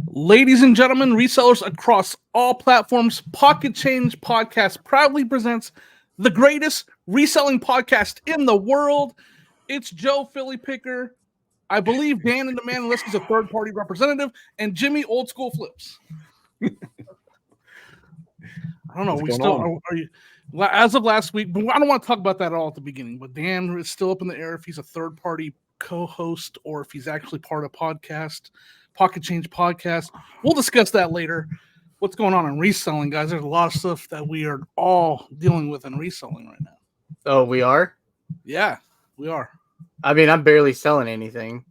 Ladies and gentlemen, resellers across all platforms, Pocket Change Podcast proudly presents the greatest reselling podcast in the world. It's Joe Philly Picker. I believe Dan and the Man List is a third-party representative, and Jimmy Old School Flips. I don't know. We still are you, as of last week, but I don't want to talk about that at all at the beginning. But Dan is still up in the air if he's a third-party co-host or if he's actually part of podcast. Pocket Change Podcast. We'll discuss that later. What's going on in reselling, guys? There's a lot of stuff that we are all dealing with in reselling right now. Oh, we are? Yeah, we are. I mean, I'm barely selling anything.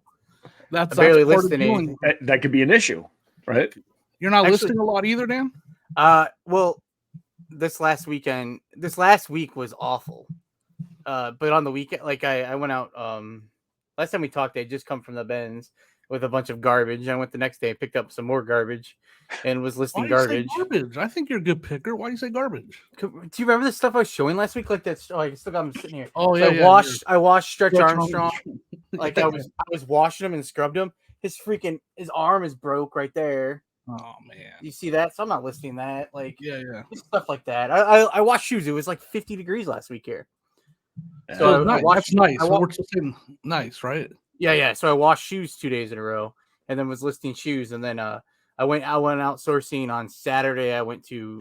That's barely listing anything. That could be an issue, right? You're not listing a lot either, Dan? Well, this last week was awful. But on the weekend, like I went out. Last time we talked, I just come from the Benz with a bunch of garbage. I went the next day and picked up some more garbage and was listing garbage. I think you're a good picker. Why do you say garbage? Do you remember the stuff I was showing last week? Like that's I still got them sitting here. Oh so yeah. I washed Stretch Armstrong. Like I was washing him and scrubbed him. His arm is broke right there. Oh man. You see that? So I'm not listing that. Like yeah. Stuff like that. I washed shoes. It was like 50 degrees last week here. So that's nice. So we're just saying nice, right? Yeah. So I washed shoes 2 days in a row, and then was listing shoes, and then I went outsourcing on Saturday. I went to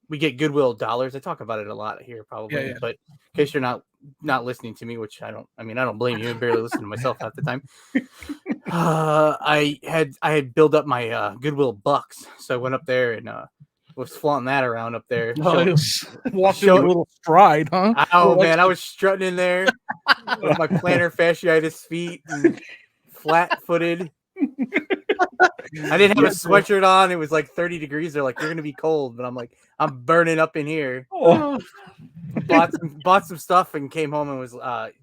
we get Goodwill dollars. I talk about it a lot here, probably, but in case you're not listening to me, which I don't blame you. I barely listen to myself half the time. I had built up my Goodwill bucks, so I went up there and was flaunting that around up there. Walking a little stride, huh? Oh man, I was strutting in there with my plantar fasciitis feet and flat-footed. I didn't have a sweatshirt on. It was like 30 degrees. They're like, "You're gonna be cold," but I'm like, "I'm burning up in here." Oh. Bought some stuff and came home and was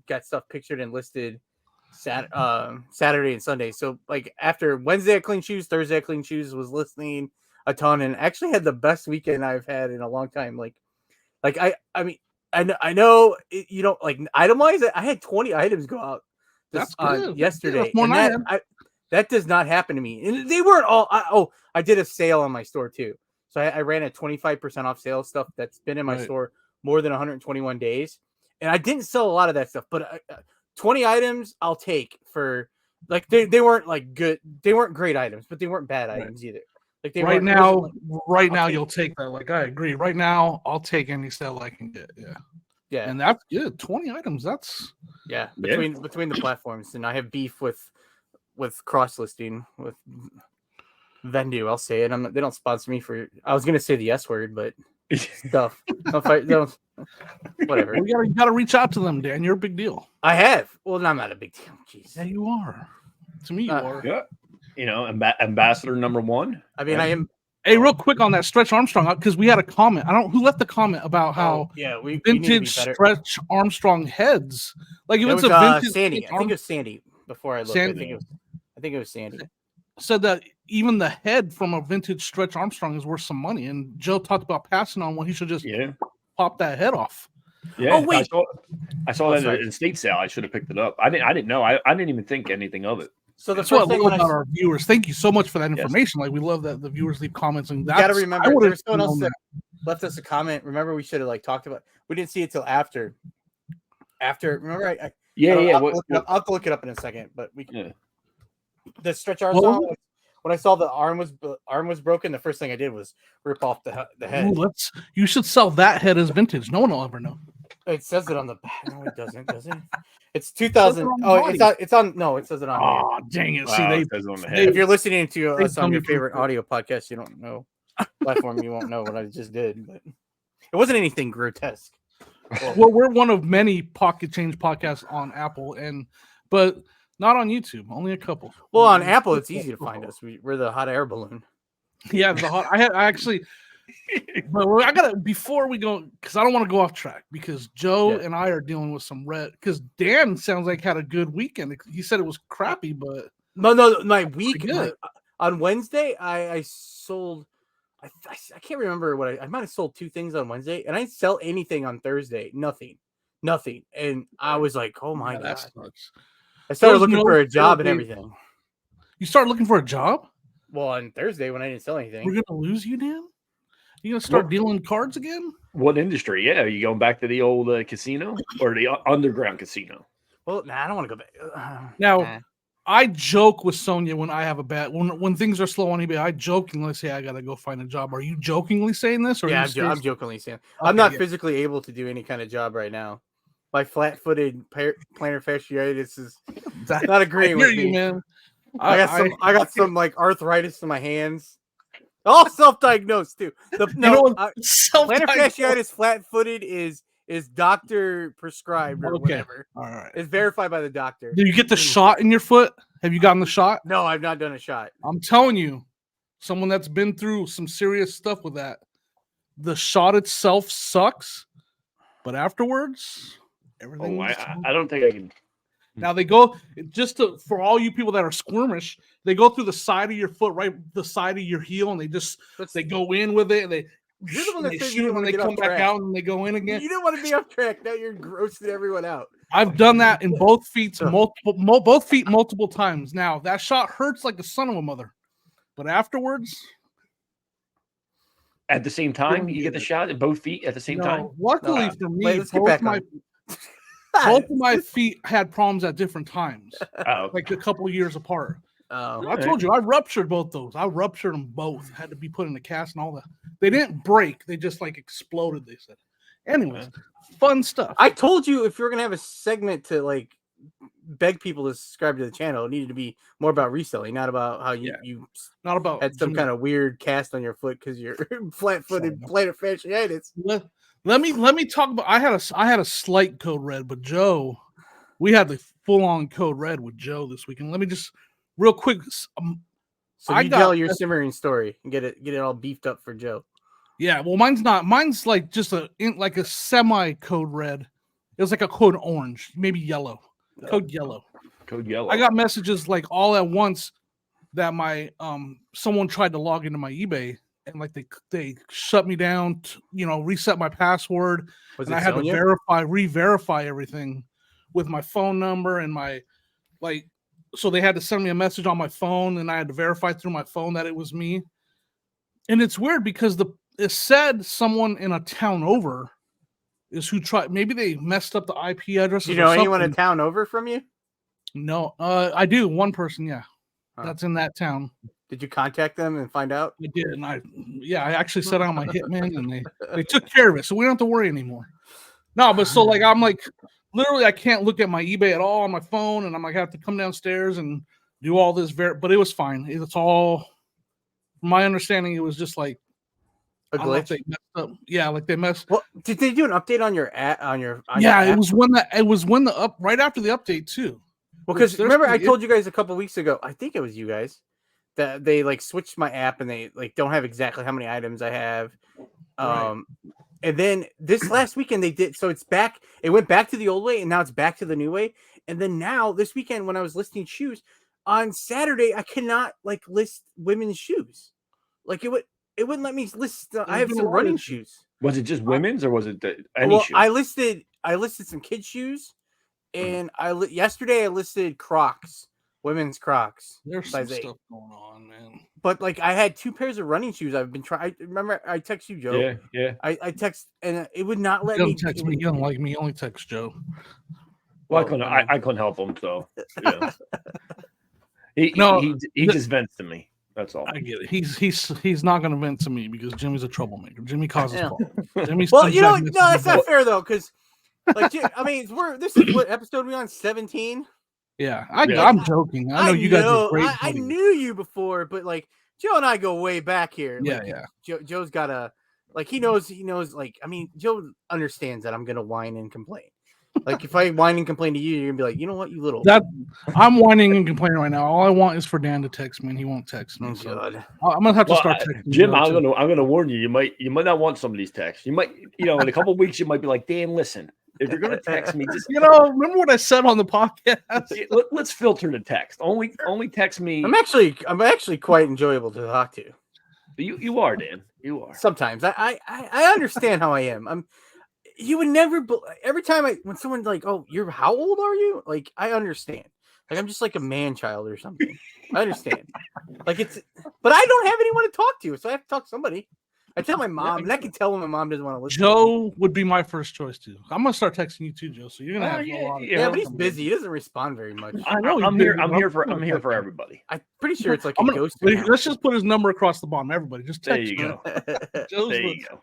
got stuff pictured and listed Saturday and Sunday. So like after Wednesday I cleaned shoes, Thursday I cleaned shoes, was listing a ton and actually had the best weekend I've had in a long time. Like I mean I know you don't like item wise. I had 20 items go out yesterday. Yeah, that does not happen to me. And they weren't all. I did a sale on my store too. So I ran a 25% off sale stuff that's been in my store more than 121 days, and I didn't sell a lot of that stuff. But 20 items I'll take for like they weren't like good. They weren't great items, but they weren't bad items either. Like right now you'll take that. Like I agree. Right now, I'll take any sale I can get. Yeah, and that's good. 20 items. That's between the platforms. And I have beef with cross listing with Vendu. I'll say it. They don't sponsor me for. I was gonna say the S word, but stuff. Whatever. You gotta reach out to them, Dan. You're a big deal. I have. Well, I'm not a big deal. Jeez. Yeah, you are. To me, you are. Yeah. You know, ambassador number one. I mean, I am. Hey, real quick on that Stretch Armstrong, because we had a comment. Who left the comment about how vintage Stretch Armstrong heads. Like if it's a vintage Sandy. I think it was Sandy before I looked. I think it was Sandy. Said that even the head from a vintage Stretch Armstrong is worth some money. And Joe talked about passing on when he should just pop that head off. Yeah. Oh, wait. I saw that in estate sale. I should have picked it up. I didn't know. I didn't even think anything of it. So that's what I love about our viewers. Thank you so much for that information. Like we love that the viewers leave comments, and you gotta remember there was someone else that left us a comment. Remember, we should have like talked about. We didn't see it till after. Remember, I'll have to look it up in a second. But the Stretch Armstrong. When I saw the arm was broken, the first thing I did was rip off the head. You should sell that head as vintage. No one will ever know. It says it on the back. No, it doesn't. Does it? It's 2000. It's on. No, it says it on. Oh, dang it! Wow, See, it says on the head. If you're listening to us on your favorite audio podcast, you don't know platform. You won't know what I just did, but it wasn't anything grotesque. Well, we're one of many Pocket Change podcasts on Apple, but not on YouTube. Only a couple. Well, on Apple, it's easy to find us. We're the hot air balloon. Yeah, I actually. But I gotta before we go because I don't want to go off track because Joe and I are dealing with some because Dan sounds like had a good weekend. He said it was crappy, but no, my week on Wednesday I sold. I can't remember what I might have sold 2 things on Wednesday, and I didn't sell anything on Thursday. Nothing, and I was like, oh my god! I started looking for a job and everything. You started looking for a job? Well, on Thursday when I didn't sell We're anything. gonna lose you, Dan. You gonna start dealing cards again? What industry? Yeah, are you going back to the old casino or the underground casino? Well, I don't want to go back. Now, I joke with Sonia when I have a bad when things are slow on eBay. I jokingly say I gotta go find a job. Are you jokingly saying this? Or Yeah, I'm jokingly saying I'm not physically able to do any kind of job right now. My flat-footed plantar fasciitis is not agreeing with me, man. I got some like arthritis in my hands. All self-diagnosed too. Plantar fasciitis flat-footed is doctor prescribed or whatever. All right. It's verified by the doctor. Did you get the shot in your foot? Have you gotten the shot? No, I've not done a shot. I'm telling you, someone that's been through some serious stuff with that, the shot itself sucks, but afterwards, everything. I don't think I can. Now they go for all you people that are squirmish, they go through the side of your foot, right, the side of your heel, and they go in with it, and you're the one that said shoot them, and they come back out, and they go in again. You didn't want to be off track. Now you're grossing everyone out. I've done that in both feet multiple times. Now that shot hurts like the son of a mother, but afterwards, at the same time, you get the shot in both feet at the same time. Luckily for me, both of my feet had problems at different times, like a couple of years apart. I told you I ruptured both those. I ruptured them both. Had to be put in the cast and all that. They didn't break. They just like exploded. They said. Anyways, fun stuff. I told you if you were gonna have a segment to like beg people to subscribe to the channel, it needed to be more about reselling, not about how you not about had some kind of weird cast on your foot because you're flat-footed plantar fasciitis. Let me talk about. I had a slight code red, but Joe, we had the full on code red with Joe this weekend. Let me just real quick. So you tell your simmering story and get it all beefed up for Joe. Yeah, well, mine's not. Mine's like just a semi code red. It was like a code orange, maybe yellow. Code yellow. Code yellow. I got messages like all at once that my someone tried to log into my eBay. And like they shut me down, reset my password, and I had to re-verify everything with my phone number and so they had to send me a message on my phone, and I had to verify through my phone that it was me. And it's weird because it said someone in a town over is who tried. Maybe they messed up the IP address. Do you know anyone in town over from you? No, I do. One person, that's in that town. Did you contact them and find out? I did, and I actually set out my hitman, and they took care of it, so we don't have to worry anymore. No, but so like I'm like literally I can't look at my eBay at all on my phone, and I'm like I have to come downstairs and do all this. But it was fine. It's all, from my understanding, it was just like a glitch. They messed up. Yeah, like they messed. Well, did they do an update on your app? On your it was when right after the update too. Well, because remember I told you guys a couple weeks ago. I think it was you guys. That they like switched my app and they like don't have exactly how many items I have. Right. And then this last weekend they did, so it's back. It went back to the old way and now it's back to the new way. And then now this weekend when I was listing shoes on Saturday, I cannot like list women's shoes. Like it wouldn't let me list. I have some running shoes. Was it just women's or was it any shoes? I listed some kids shoes, and yesterday I listed Crocs. Women's Crocs. There's some stuff going on, man. But like I had 2 pairs of running shoes. I've been trying. Remember, I text you, Joe. Yeah. I text, and it would not let me. Text me. You don't like me. You only text Joe. Well, I couldn't help him. So yeah. he just vents to me. That's all. I get it. He's not going to vent to me because Jimmy's a troublemaker. Jimmy causes problems. Well, no, that's not fair though, because like I mean, this is what episode we on 17. Yeah, I'm joking. I know you guys are great. I knew you before, but like Joe and I go way back here. Yeah, like, Joe's got he knows. Like, I mean, Joe understands that I'm gonna whine and complain. Like, if I whine and complain to you, you're gonna be like, you know what, you little. I'm whining and complaining right now. All I want is for Dan to text me, and he won't text me. So I'm gonna have to start texting. Jim, I'm gonna warn you. You might not want some of these texts. You might, in a couple of weeks, you might be like, Dan, listen. If you're gonna text me, just remember what I said on the podcast. Let's filter the text. Only text me. I'm actually quite enjoyable to talk to. You are, Dan. You are. Sometimes I understand how I am. You would never. Every time when someone's like, "Oh, how old are you?" Like I understand. Like I'm just like a man child or something. I understand. Like But I don't have anyone to talk to, so I have to talk to somebody. I tell my mom, and I can tell when my mom doesn't want to listen. Joe would be my first choice too. I'm gonna start texting you too, Joe. So you're gonna have a lot. Yeah, but he's busy. He doesn't respond very much. I know. I'm here for everybody. I'm pretty sure it's like a ghost. Let's just put his number across the bottom. Everybody, just text. There you go. There you go.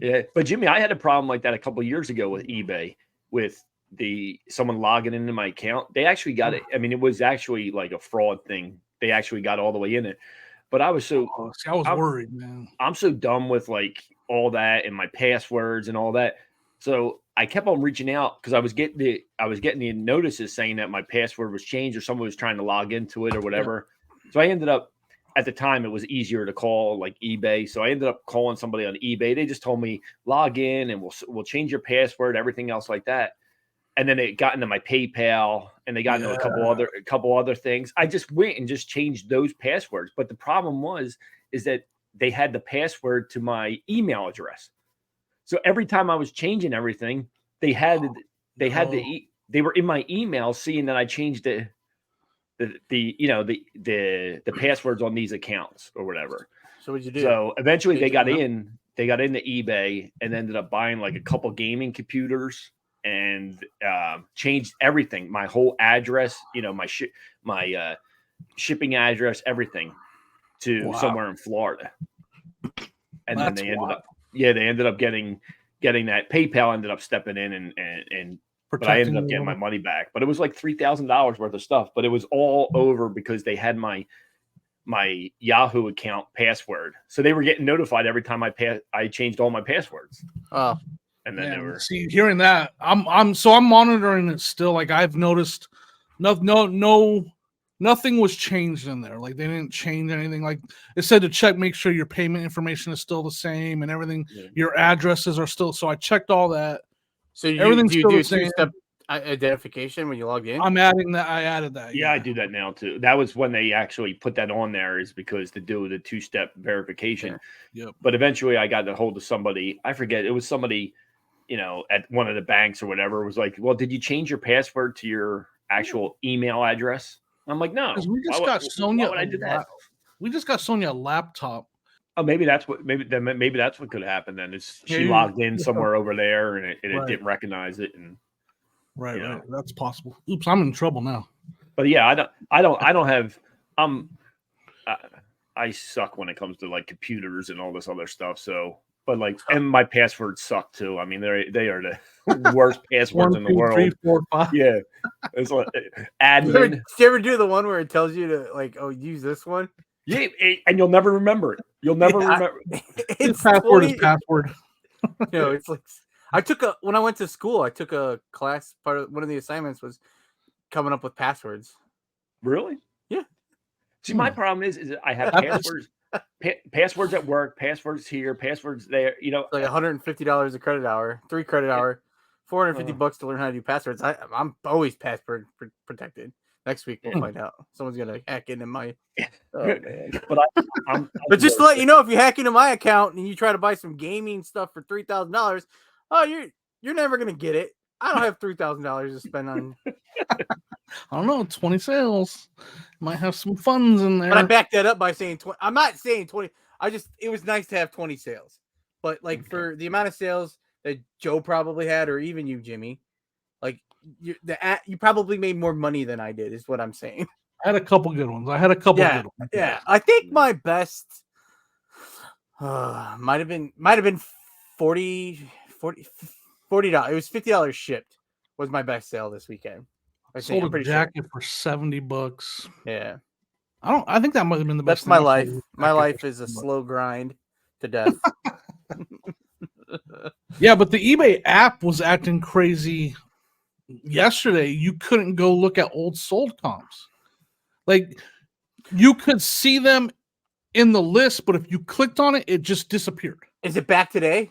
Yeah, but Jimmy, I had a problem like that a couple of years ago with eBay with someone logging into my account. They actually got it. I mean, it was actually like a fraud thing. They actually got all the way in it. But I was worried, man. I'm so dumb with like all that and my passwords and all that. So I kept on reaching out because I was getting the notices saying that my password was changed or someone was trying to log into it or whatever. Yeah. So I ended up, at the time, it was easier to call like eBay. So I ended up calling somebody on eBay. They just told me log in and we'll change your password, everything else like that. And then it got into my PayPal and they got into a couple other things. I just went and just changed those passwords. But the problem is that they had the password to my email address. So every time I was changing everything, they were in my email seeing that I changed the passwords on these accounts or whatever. So what'd you do? So eventually they got into eBay and ended up buying like a couple gaming computers and changed everything, my whole address, my shipping address, everything to somewhere in Florida. And then they ended up getting that. PayPal ended up stepping in and but I ended up getting my money back. But it was like $3,000 worth of stuff. But it was all over because they had my Yahoo account password, so they were getting notified every time I changed all my passwords. Oh, and then they were hearing that. I'm monitoring it still. Like I've noticed, nothing was changed in there. Like they didn't change anything. Like it said to check, make sure your payment information is still the same and everything. Yeah. Your addresses are still. So I checked all that. So everything's still the same. Two-step identification when you log in? I'm adding that. I added that. Yeah, I do that now too. That was when they actually put that on there, is because to do the two-step verification. Yeah. Yep. But eventually I got a hold of somebody. I forget. It was somebody, at one of the banks or whatever. It was like, well, did you change your password to your actual email address? I'm like, no. We just got Sonia. Why would I do that? We just got Sonia a laptop. Oh, maybe that's what could happen then. Is she logged in somewhere over there and it didn't recognize it and right. That's possible. Oops, I'm in trouble now. But yeah, I don't have I suck when it comes to like computers and all this other stuff. So, but like, and my passwords suck too. I mean, they are the worst passwords in the world. 1, 2, 3, 4, 5. Yeah, it's like admin. Did you ever do the one where it tells you to like, use this one? Yeah, and you'll never remember it. You'll never remember. It's password is password. It's like when I went to school, I took a class. Part of one of the assignments was coming up with passwords. Really? Yeah. See, my problem is that I have passwords. Passwords at work, passwords here, passwords there. Like $150 a credit hour, 3 credit hour, $450 to learn how to do passwords. I'm always password protected. Next week we'll find out. Someone's gonna hack into my. Oh, man. But just to let you know, if you hack into my account and you try to buy some gaming stuff for $3,000, you're never gonna get it. I don't have $3,000 to spend on. I don't know, 20 sales. Might have some funds in there. But I backed that up by saying 20. I'm not saying 20. It was nice to have 20 sales. But like for the amount of sales that Joe probably had, or even you, Jimmy, like you probably made more money than I did, is what I'm saying. I had a couple good ones. Good ones. Yeah. I think my best might have been $40. It was $50 shipped was my best sale this weekend. I sold a jacket for $70. Yeah. I think that might have been the best. That's my life. My life is a slow grind to death. Yeah, but the eBay app was acting crazy yesterday. You couldn't go look at old sold comps. Like you could see them in the list, but if you clicked on it, it just disappeared. Is it back today?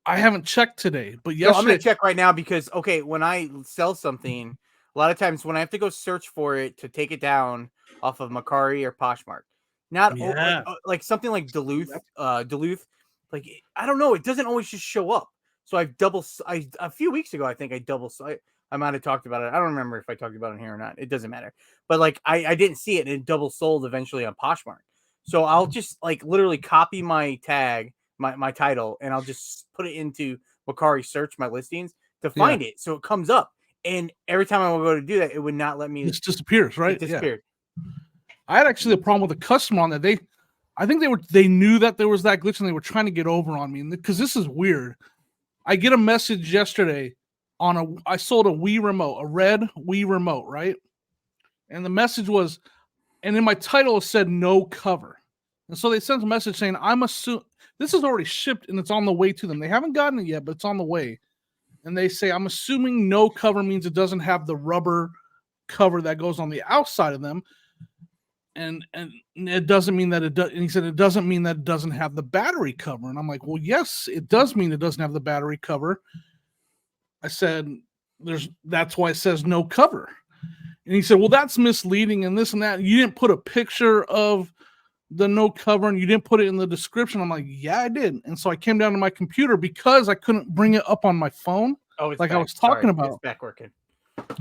I haven't checked today, but yesterday. No, I'm going to check right now because, when I sell something, a lot of times when I have to go search for it to take it down off of Macari or Poshmark, like something like Duluth, like, I don't know. It doesn't always just show up. So a few weeks ago, I think I might have talked about it. I don't remember if I talked about it here or not. It doesn't matter. But like, I didn't see it and it double sold eventually on Poshmark. So I'll just like literally copy my tag, my title, and I'll just put it into Macari search my listings to find it. So it comes up. And every time I would go to do that, it would not let me. It disappears, right? It disappeared. I had actually a problem with a customer on that. I think they knew that there was that glitch and they were trying to get over on me. Because this is weird. I get a message yesterday I sold a Wii remote, a red Wii remote, right? And the message was, and in my title it said no cover. And so they sent a message saying, I'm assuming this is already shipped and it's on the way to them. They haven't gotten it yet, but it's on the way. And they say, I'm assuming no cover means it doesn't have the rubber cover that goes on the outside of them. And it doesn't mean that it does. And he said, it doesn't mean that it doesn't have the battery cover. And I'm like, well, yes, it does mean it doesn't have the battery cover. I said, that's why it says no cover. And he said, well, that's misleading and this and that. You didn't put a picture of the no cover and you didn't put it in the description. I'm like, yeah, I did. And so I came down to my computer because I couldn't bring it up on my phone. Oh, it's like back. I was talking about. It's back working.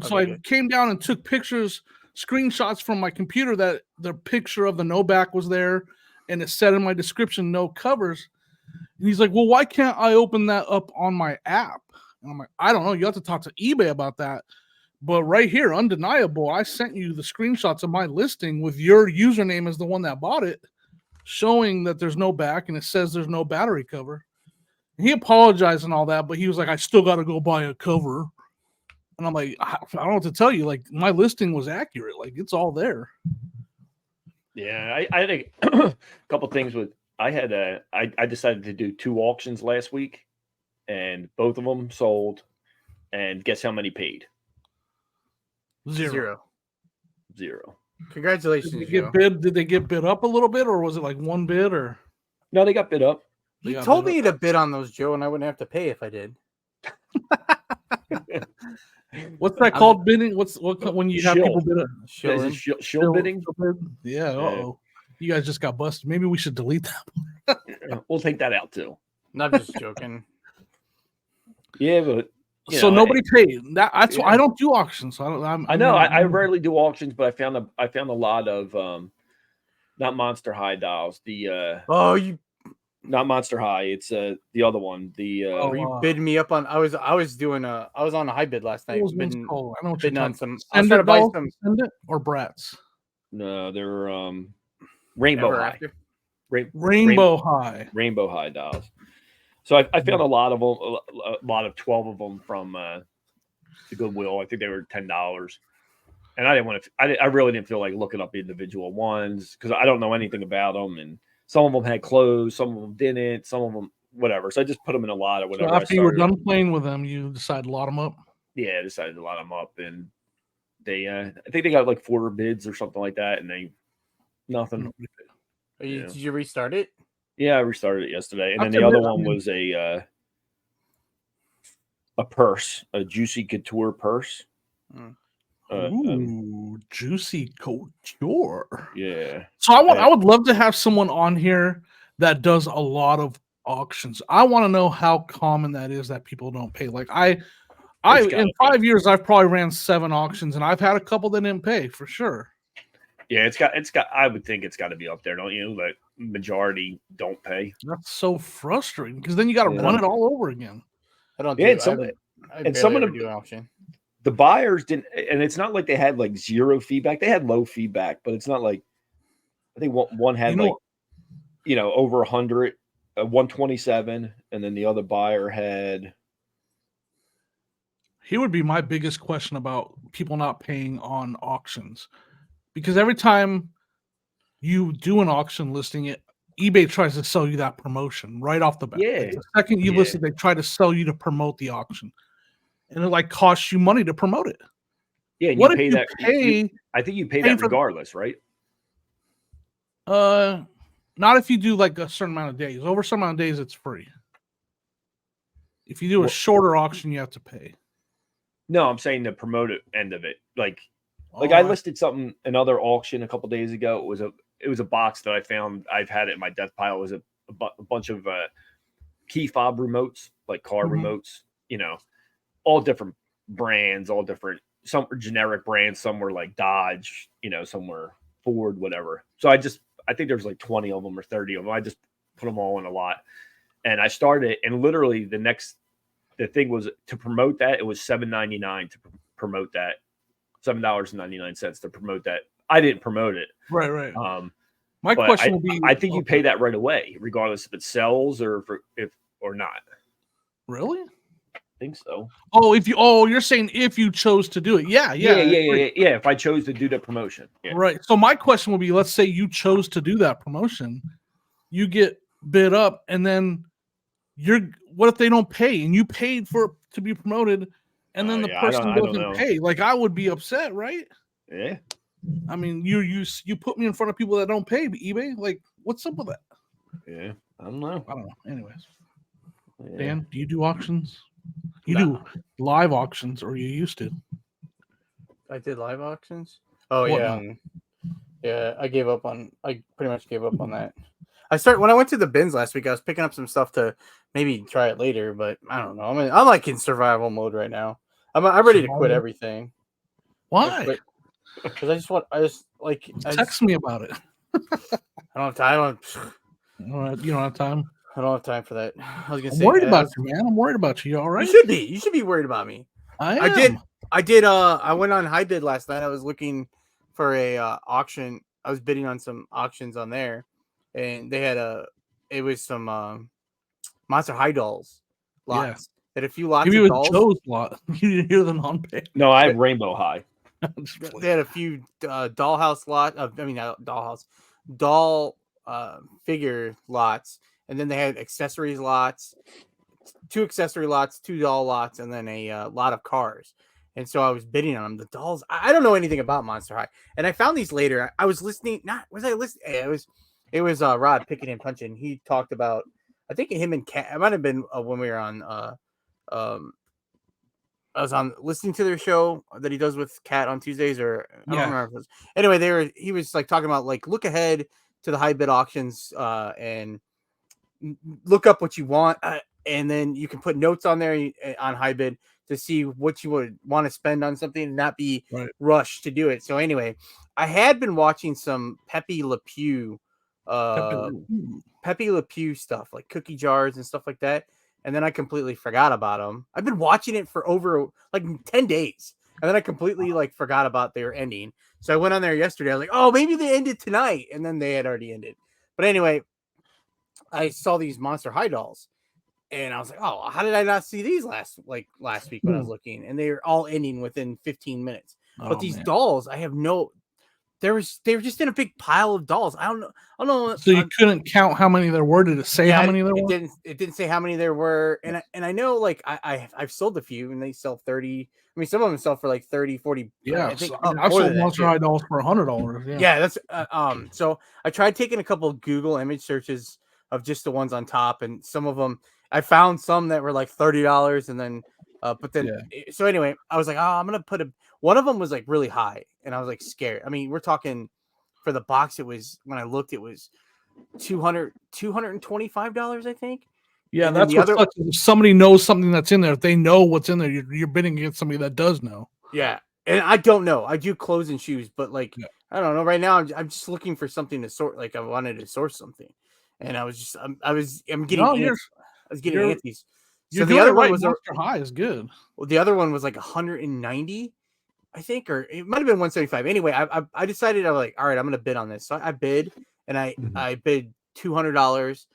So I came down and took screenshots from my computer that the picture of the no back was there and it said in my description, no covers. And he's like, well, why can't I open that up on my app? And I'm like, I don't know. You have to talk to eBay about that. But right here, undeniable, I sent you the screenshots of my listing with your username as the one that bought it, showing that there's no back and it says there's no battery cover. And he apologized and all that, but he was like, I still got to go buy a cover. And I'm like, I don't know what to tell you. Like, my listing was accurate. Like, it's all there. Yeah, I think a couple things with I decided to do 2 auctions last week, and both of them sold. And guess how many paid? Zero. Congratulations. Did they get bid up a little bit, or was it like one bid? Or no, they got bid up. You told me to bid on those, Joe, and I wouldn't have to pay if I did. What's that called? Bidding? What when you have people bid? Shill bidding? Yeah. Uh-oh. You guys just got busted. Maybe we should delete that. We'll take that out too. I'm just joking. Yeah, but nobody paid. That's why I don't do auctions. So I rarely do auctions, but I found a lot of not Monster High dials. Not Monster High. It's the other one. You bid me up on. I was on a high bid last night. I know what bidding on some. I was trying to buy some Send-It or Brats. No, they're Rainbow High. Rainbow High. Rainbow High dials. So I found a lot of them, a lot of 12 of them from the Goodwill. I think they were $10. And I didn't want to. I really didn't feel like looking up individual ones because I don't know anything about them. And some of them had clothes, some of them didn't, some of them whatever. So I just put them in a lot or whatever. So after you were done playing with them, you decided to lot them up. Yeah, I decided to lot them up, and they I think they got like 4 bids or something like that, and they nothing. Did you restart it? Yeah, I restarted it yesterday, and then the other one was a purse, a Juicy Couture purse. Juicy Couture. Yeah. So I would love to have someone on here that does a lot of auctions. I want to know how common that is that people don't pay. Like I in 5 years I've probably ran 7 auctions, and I've had a couple that didn't pay for sure. Yeah, it's got. I would think it's got to be up there, don't you? Like majority don't pay. That's so frustrating because then you got to run it all over again. I don't. Yeah, some of them do auction. The buyers didn't, and it's not like they had like 0 feedback. They had low feedback, but it's not like I think one had over 100, 127, and then the other buyer had. Here would be my biggest question about people not paying on auctions. Because every time you do an auction listing, eBay tries to sell you that promotion right off the bat. Yeah. Like the second you list it, they try to sell you to promote the auction. And it like costs you money to promote it. Yeah, and what you pay that. I think you pay that regardless, right? Not if you do like a certain amount of days. Over a certain amount of days, it's free. If you do a shorter auction, you have to pay. No, I'm saying the promoted end of it. Like I listed something another auction a couple days ago. It was a box that I found. I've had it in my death pile. It was a bunch of key fob remotes, like car remotes. All different brands, all different. Some were generic brands, some were like Dodge. Some were Ford, whatever. So I think there's like 20 of them or 30 of them. I just put them all in a lot, and I started. And literally the thing was to promote that. It was $7.99 to promote that, $7.99 to promote that. I didn't promote it. Right. My But question will be: I think you pay that right away, regardless if it sells or if or not. Really? I think so. You're saying if you chose to do it. Yeah. If I chose to do the promotion. Yeah. Right. So my question will be: let's say you chose to do that promotion, you get bid up, and then what if they don't pay and you paid for it to be promoted, and then the person doesn't pay? Like, I would be upset, right? Yeah. I mean, you put me in front of people that don't pay eBay. Like, what's up with that? Yeah. I don't know. Anyways, Yeah. Dan, do you do auctions? You do live auctions, or you used to? I did live auctions. Oh What yeah, not? yeah. I pretty much gave up on that. When I went to the bins last week, I was picking up some stuff to maybe try it later, but I don't know. I'm like in survival mode right now. I'm ready to quit everything. Why? Because Text me about it. I don't have time. You don't have time. I don't have time for that. I'm worried about you, man. I'm worried about you. You all right? You should be. You should be worried about me. I am. I did. I went on high bid last night. I was looking for a auction. I was bidding on some auctions on there, and they had it was some Monster High dolls lots. They had a few lots of dolls. Joe's lot. You didn't hear the non-pay. No, I have Rainbow High. They had a few dollhouse doll figure lots, and then they had accessories lots, 2 accessory lots, 2 doll lots, and then a lot of cars. And so I was bidding on them. The dolls, I don't know anything about Monster High, and I found these later. I was listening. It was Rod Picking and Punching. He talked about, I think him and Kat. It might have been when we were on. I was on listening to their show that he does with Kat on Tuesdays, or I don't remember if it was. Anyway, he was like talking about like look ahead to the high bid auctions and look up what you want, and then you can put notes on there on high bid to see what you would want to spend on something and not be rushed to do it. So anyway, I had been watching some Pepe Le Pew stuff, like cookie jars and stuff like that. And then I completely forgot about them. I've been watching it for over like 10 days. And then I completely like forgot about their ending. So I went on there yesterday. I was like, oh, maybe they ended tonight. And then they had already ended. But anyway, I saw these Monster High dolls. And I was like, oh, how did I not see these last week when I was looking? And they were all ending within 15 minutes. But these dolls, I have no... They were just in a big pile of dolls. I don't know. So you couldn't count how many there were? Did it say how many there were? It didn't say how many there were. And I know like I've sold a few and they sell 30. I mean, some of them sell for like 30, 40. Yeah, I think I've sold Monster High dolls for $100. Yeah, that's so I tried taking a couple of Google image searches of just the ones on top, and some of them I found some that were like $30, and then but then so anyway, I was like, oh, I'm gonna put one of them was like really high, and I was like scared. I mean, we're talking for the box. It was when I looked, it was $225, I think. Yeah, and that's what if somebody knows something that's in there. If they know what's in there, you're bidding against somebody that does know. Yeah, and I don't know. I do clothes and shoes, but like I don't know. Right now, I'm just looking for something to sort. Like I wanted to source something, and I'm getting antsy. So the other one was Monster High is good. Well, the other one was like 190, I think, or it might have been 175. Anyway, I decided I was like, all right, I'm gonna bid on this. So I bid, and I bid $200,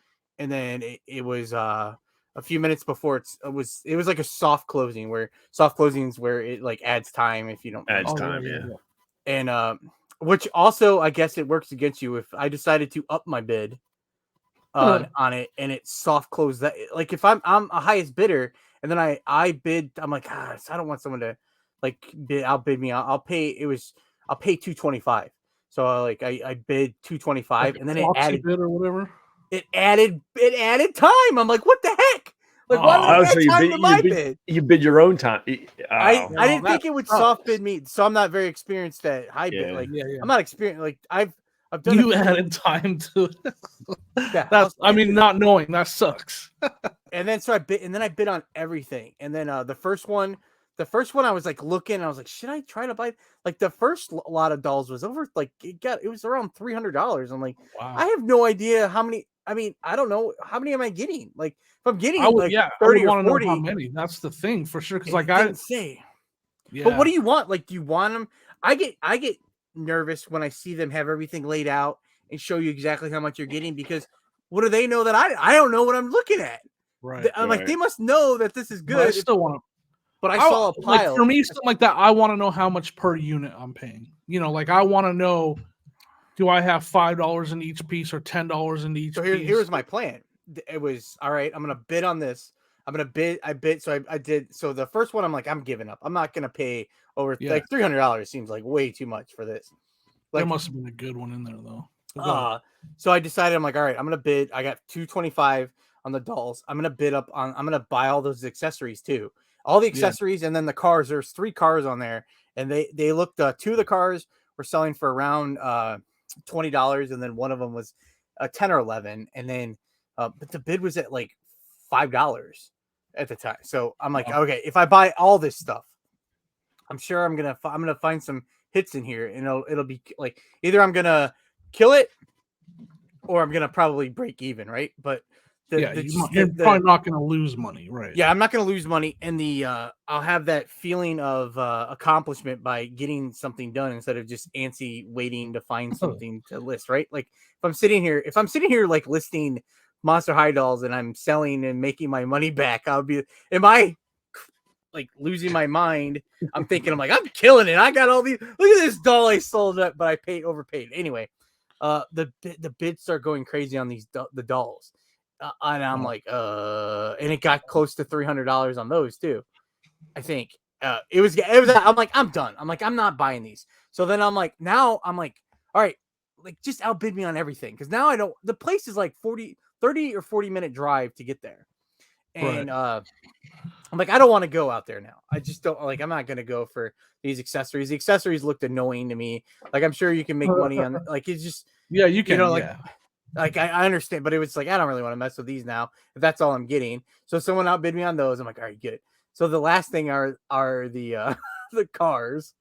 and then it was a few minutes before it was like a soft closing where it like adds time if you don't time. And which also I guess it works against you if I decided to up my bid on it and it soft closed that. Like if I'm a highest bidder and then I bid, I'm like, I don't want someone to like outbid me. I'll pay $225. So I bid $225 and then it added bid or whatever. It added time. I'm like, what the heck? Like, why would I add time to my bid? You bid your own time. I didn't think it would soft bid me, so I'm not very experienced at high bid. Like, I'm not experienced. Like, I've done. You added time to it. That's. I mean, not knowing that sucks. And then I bid on everything. And then the first one the first one I was like looking, I was like, should I try to buy? Like the first lot of dolls was over like it was around $300. I'm like, Wow. I have no idea how many. I mean, I don't know how many am I getting. Like if I'm getting I would, like I 30 would or want to know 40, how many. That's the thing for sure. Because it like didn't say. yeah. But what do you want? Like, do you want them? I get nervous when I see them have everything laid out and show you exactly how much you're getting, because what do they know that I don't know what I'm looking at? Right. I'm like, they must know that this is But I good. still want to. But I saw a like pile. for me, something like that. I want to know how much per unit I'm paying. You know, like I want to know, do I have $5 in each piece or $10 in each So piece? here's my plan. It was all right. I'm gonna bid on this. I'm gonna bid. I bid. So I did. So the first one, I'm like, I'm giving up. I'm not gonna pay over like $300. Seems like way too much for this. Like, there must have been a good one in there though. So I decided, I'm like, all right, I'm gonna bid. I got $225 on the dolls. I'm gonna bid up on. I'm gonna buy all those accessories too. All the accessories, and then the cars. There's 3 cars on there, and they looked. 2 of the cars were selling for around $20, and then one of them was 10 or 11, and then but the bid was at like $5 at the time. So I'm like, okay, if I buy all this stuff, I'm sure I'm gonna find some hits in here, and it'll be like either I'm gonna kill it or I'm gonna probably break even, right? But you're probably not gonna lose money, right? Yeah, I'm not gonna lose money, and I'll have that feeling of accomplishment by getting something done instead of just antsy waiting to find something to list, right? Like if I'm sitting here like listing Monster High dolls and I'm selling and making my money back, am I like losing my mind? I'm thinking, I'm like, I'm killing it. I got all these. Look at this doll I sold it, but I overpaid. Anyway, the bids start going crazy on the dolls. And I'm like, and it got close to $300 on those too. I think it was. I'm like, I'm done. I'm like, I'm not buying these. So then I'm like, all right, like just outbid me on everything, because now I don't. The place is like 30 or 40-minute drive to get there, and I'm like, I don't want to go out there now. I just don't like. I'm not gonna go for these accessories. The accessories looked annoying to me. Like I'm sure you can make money on. Like it's just you can. Like I understand, but it was like, I don't really want to mess with these now if that's all I'm getting. So someone outbid me on those. I'm like, all right, good. So the last thing are the the cars,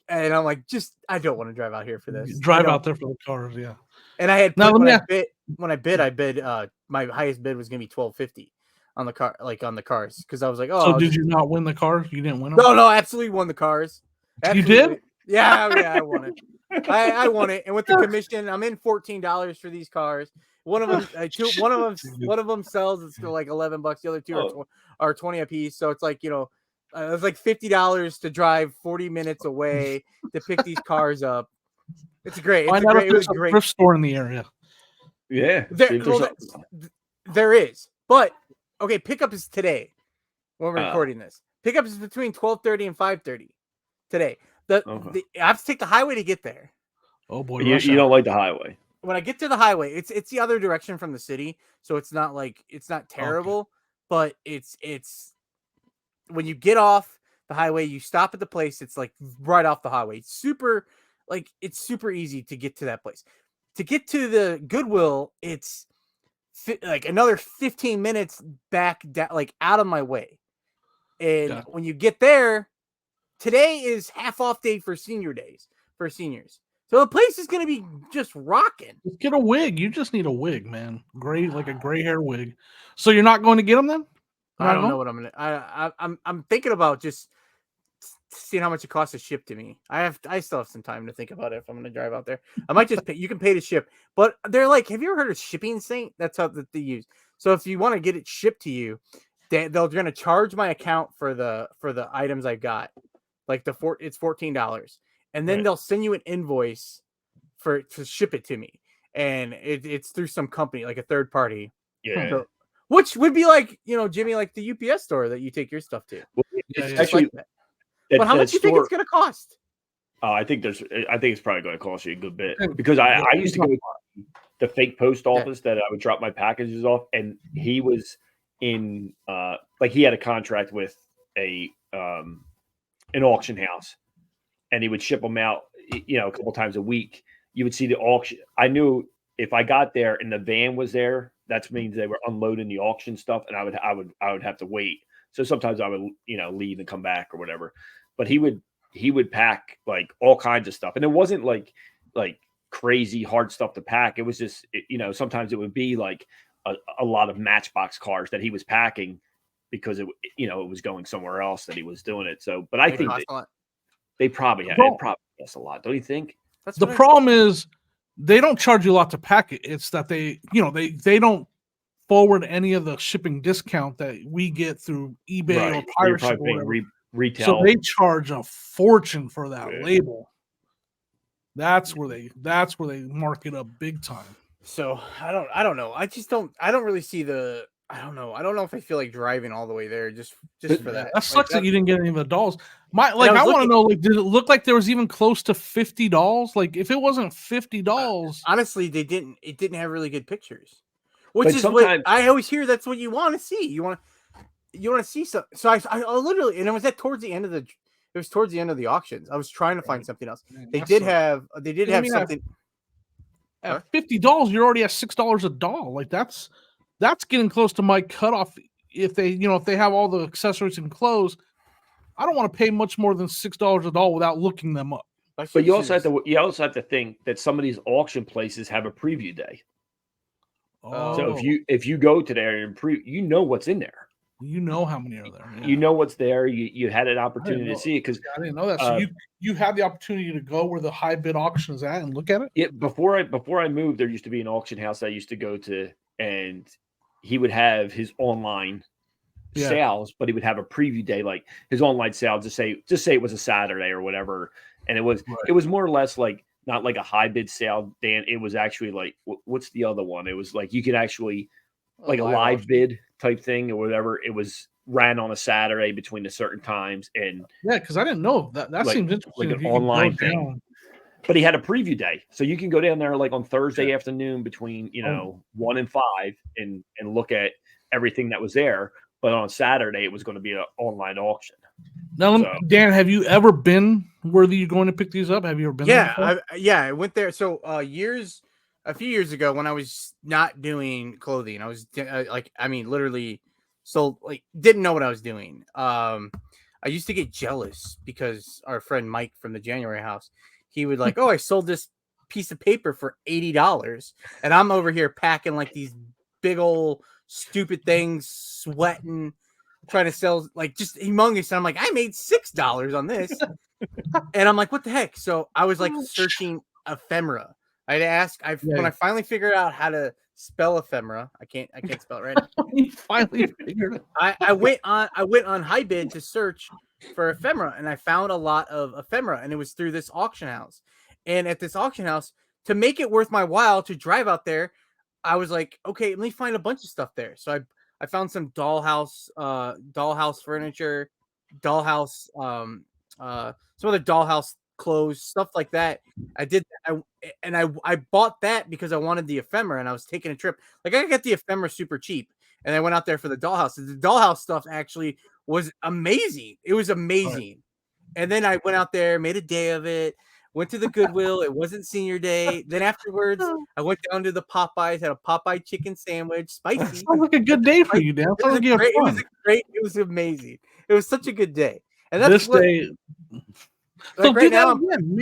and I'm like, I don't want to drive out here for this. Drive out there for the cars, yeah. And I had when I bid my highest bid was gonna be $12.50 on the car, like on the cars, because I was like, So did you not win the car? You didn't win them? No, I absolutely won the cars. Absolutely. You did? Yeah, I won it. I won it, and with the commission, I'm in $14 for these cars. One of them, one of them sells. It's still like $11. The other 2 are 20 a piece. So it's like, it's like $50 to drive 40 minutes away to pick these cars up. It's great. It was a great thrift store in the area. Yeah, there is, but okay. Pickup is today when we're recording this. Pickup is between 12:30 and 5:30 today. I have to take the highway to get there. Oh boy, you don't like the highway. When I get to the highway, it's the other direction from the city, so it's not terrible, but it's when you get off the highway, you stop at the place. It's like right off the highway. It's super easy to get to that place. To get to the Goodwill, it's like another 15 minutes back down, like out of my way. And when you get there, today is half off day for seniors. So the place is going to be just rocking. Just get a wig. You just need a wig, man. Like a gray hair wig. So you're not going to get them then? I don't know what I'm going to. I'm thinking about just seeing how much it costs to ship to me. I still have some time to think about it if I'm going to drive out there. I might just pay. You can pay to ship, but they're like, have you ever heard of Shipping Saint? That's how that they use. So if you want to get it shipped to you, they're going to charge my account for the items I got. Like it's $14, and then they'll send you an invoice to ship it to me, and it's through some company, like a third party. Yeah. So, which would be like, Jimmy, like the UPS store that you take your stuff to. Well, actually, like that. But how much do you think it's going to cost? I think it's probably going to cost you a good bit, because I used to go to the fake post office that I would drop my packages off, and he was in like he had a contract with an auction house, and he would ship them out, a couple times a week. You would see the auction. I knew if I got there and the van was there, that means they were unloading the auction stuff, and I would have to wait. So sometimes I would, leave and come back or whatever. But he would pack like all kinds of stuff, and it wasn't like crazy hard stuff to pack. It was just, sometimes it would be like a lot of Matchbox cars that he was packing because it was going somewhere else that he was doing it. So, but I think they probably had it probably costs a lot, don't you think? That's the problem is they don't charge you a lot to pack it. It's that they don't forward any of the shipping discount that we get through eBay or pirate ship or whatever. Retail. So they charge a fortune for that label. That's where they mark it up big time. So I don't know. I don't really see the. I don't know. I don't know if I feel like driving all the way there just for that. That sucks that you didn't get any of the dolls. I want to know, like, did it look like there was even close to $50? Like, if it wasn't $50, honestly, it didn't have really good pictures. Which is what I always hear. That's what you want to see. You want to see some. So I literally, and it was towards the end of the. It was towards the end of the auctions. I was trying to find something else. They did have something. At $50, you're already at $6 a doll. Like that's getting close to my cutoff. If they have all the accessories and clothes, I don't want to pay much more than $6 a doll without looking them up. But you also have to think that some of these auction places have a preview day. Oh. So if you go to there and what's in there. You know how many are there. Yeah. You know what's there. You had an opportunity to see it because I didn't know that. So you had the opportunity to go where the high bid auction is at and look at it. Yeah. Before I moved, there used to be an auction house I used to go to, and he would have his online sales, but he would have a preview day, like his online sale. Just say it was a Saturday or whatever, and it was more or less like not like a high bid sale, Dan. It was actually like what's the other one? It was like you could actually like a live bid type thing or whatever. It was ran on a Saturday between a certain times, and because I didn't know that. That seems interesting. Like an online thing. But he had a preview day, so you can go down there like on Thursday afternoon between 1 and 5 and look at everything that was there. But on Saturday, it was going to be an online auction. Now, Dan, have you ever been where you're going to pick these up? Have you ever been? I went there. So a few years ago when I was not doing clothing, I was literally didn't know what I was doing. I used to get jealous because our friend Mike from the January house, he would like, oh, I sold this piece of paper for $80, and I'm over here packing like these big old stupid things, sweating, trying to sell like just humongous. And I'm like, I made $6 on this, and I'm like, what the heck? So I was like searching ephemera. I'd ask. When I finally figured out how to spell ephemera, I can't spell it right now. You finally figured it. I went on HiBid to search for ephemera, and I found a lot of ephemera, and it was through this auction house. And at this auction house, to make it worth my while to drive out there, I was like, okay, let me find a bunch of stuff there. So I found some dollhouse furniture, dollhouse, some other dollhouse clothes, stuff like that. I bought that because I wanted the ephemera, and I was taking a trip. Like I got the ephemera super cheap, and I went out there for the dollhouse. The dollhouse stuff actually was amazing. It was amazing. Right. And then I went out there, made a day of it, went to the Goodwill. It wasn't senior day. Then afterwards, I went down to the Popeyes, had a Popeye chicken sandwich, spicy. That sounds like a good day for you, Dan. It was amazing. It was such a good day. And that's day. So do that again.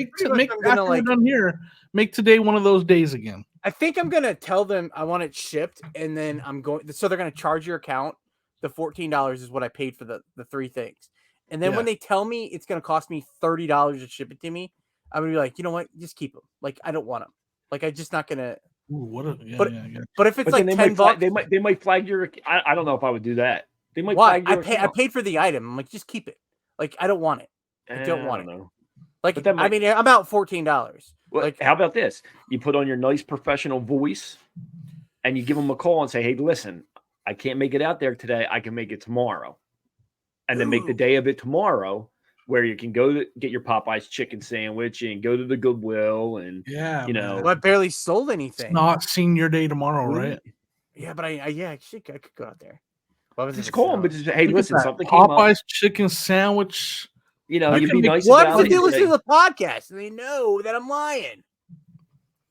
Make today one of those days again. I think I'm gonna tell them I want it shipped, and then I'm going. So they're gonna charge your account. The $14 is what I paid for the 3 things, and then when they tell me it's gonna cost me $30 to ship it to me, I'm gonna be like, you know what? Just keep them. Like I don't want them. Like I'm just not gonna. But if it's like $10, they might flag your. I don't know if I would do that. They might. Why? I paid for the item. I'm like, just keep it. Like I don't want it. I don't want it. Like I mean, about $14. Well, like, how about this? You put on your nice professional voice, and you give them a call and say, "Hey, listen, I can't make it out there today. I can make it tomorrow," and then make the day of it tomorrow, where you can go to get your Popeyes chicken sandwich and go to the Goodwill and Well, I barely sold anything. It's not senior day tomorrow, right? Yeah, but I could go out there. Just call them, but just hey, listen, something Popeyes chicken sandwich. You'd be nice. What if they listen to the podcast and they know that I'm lying?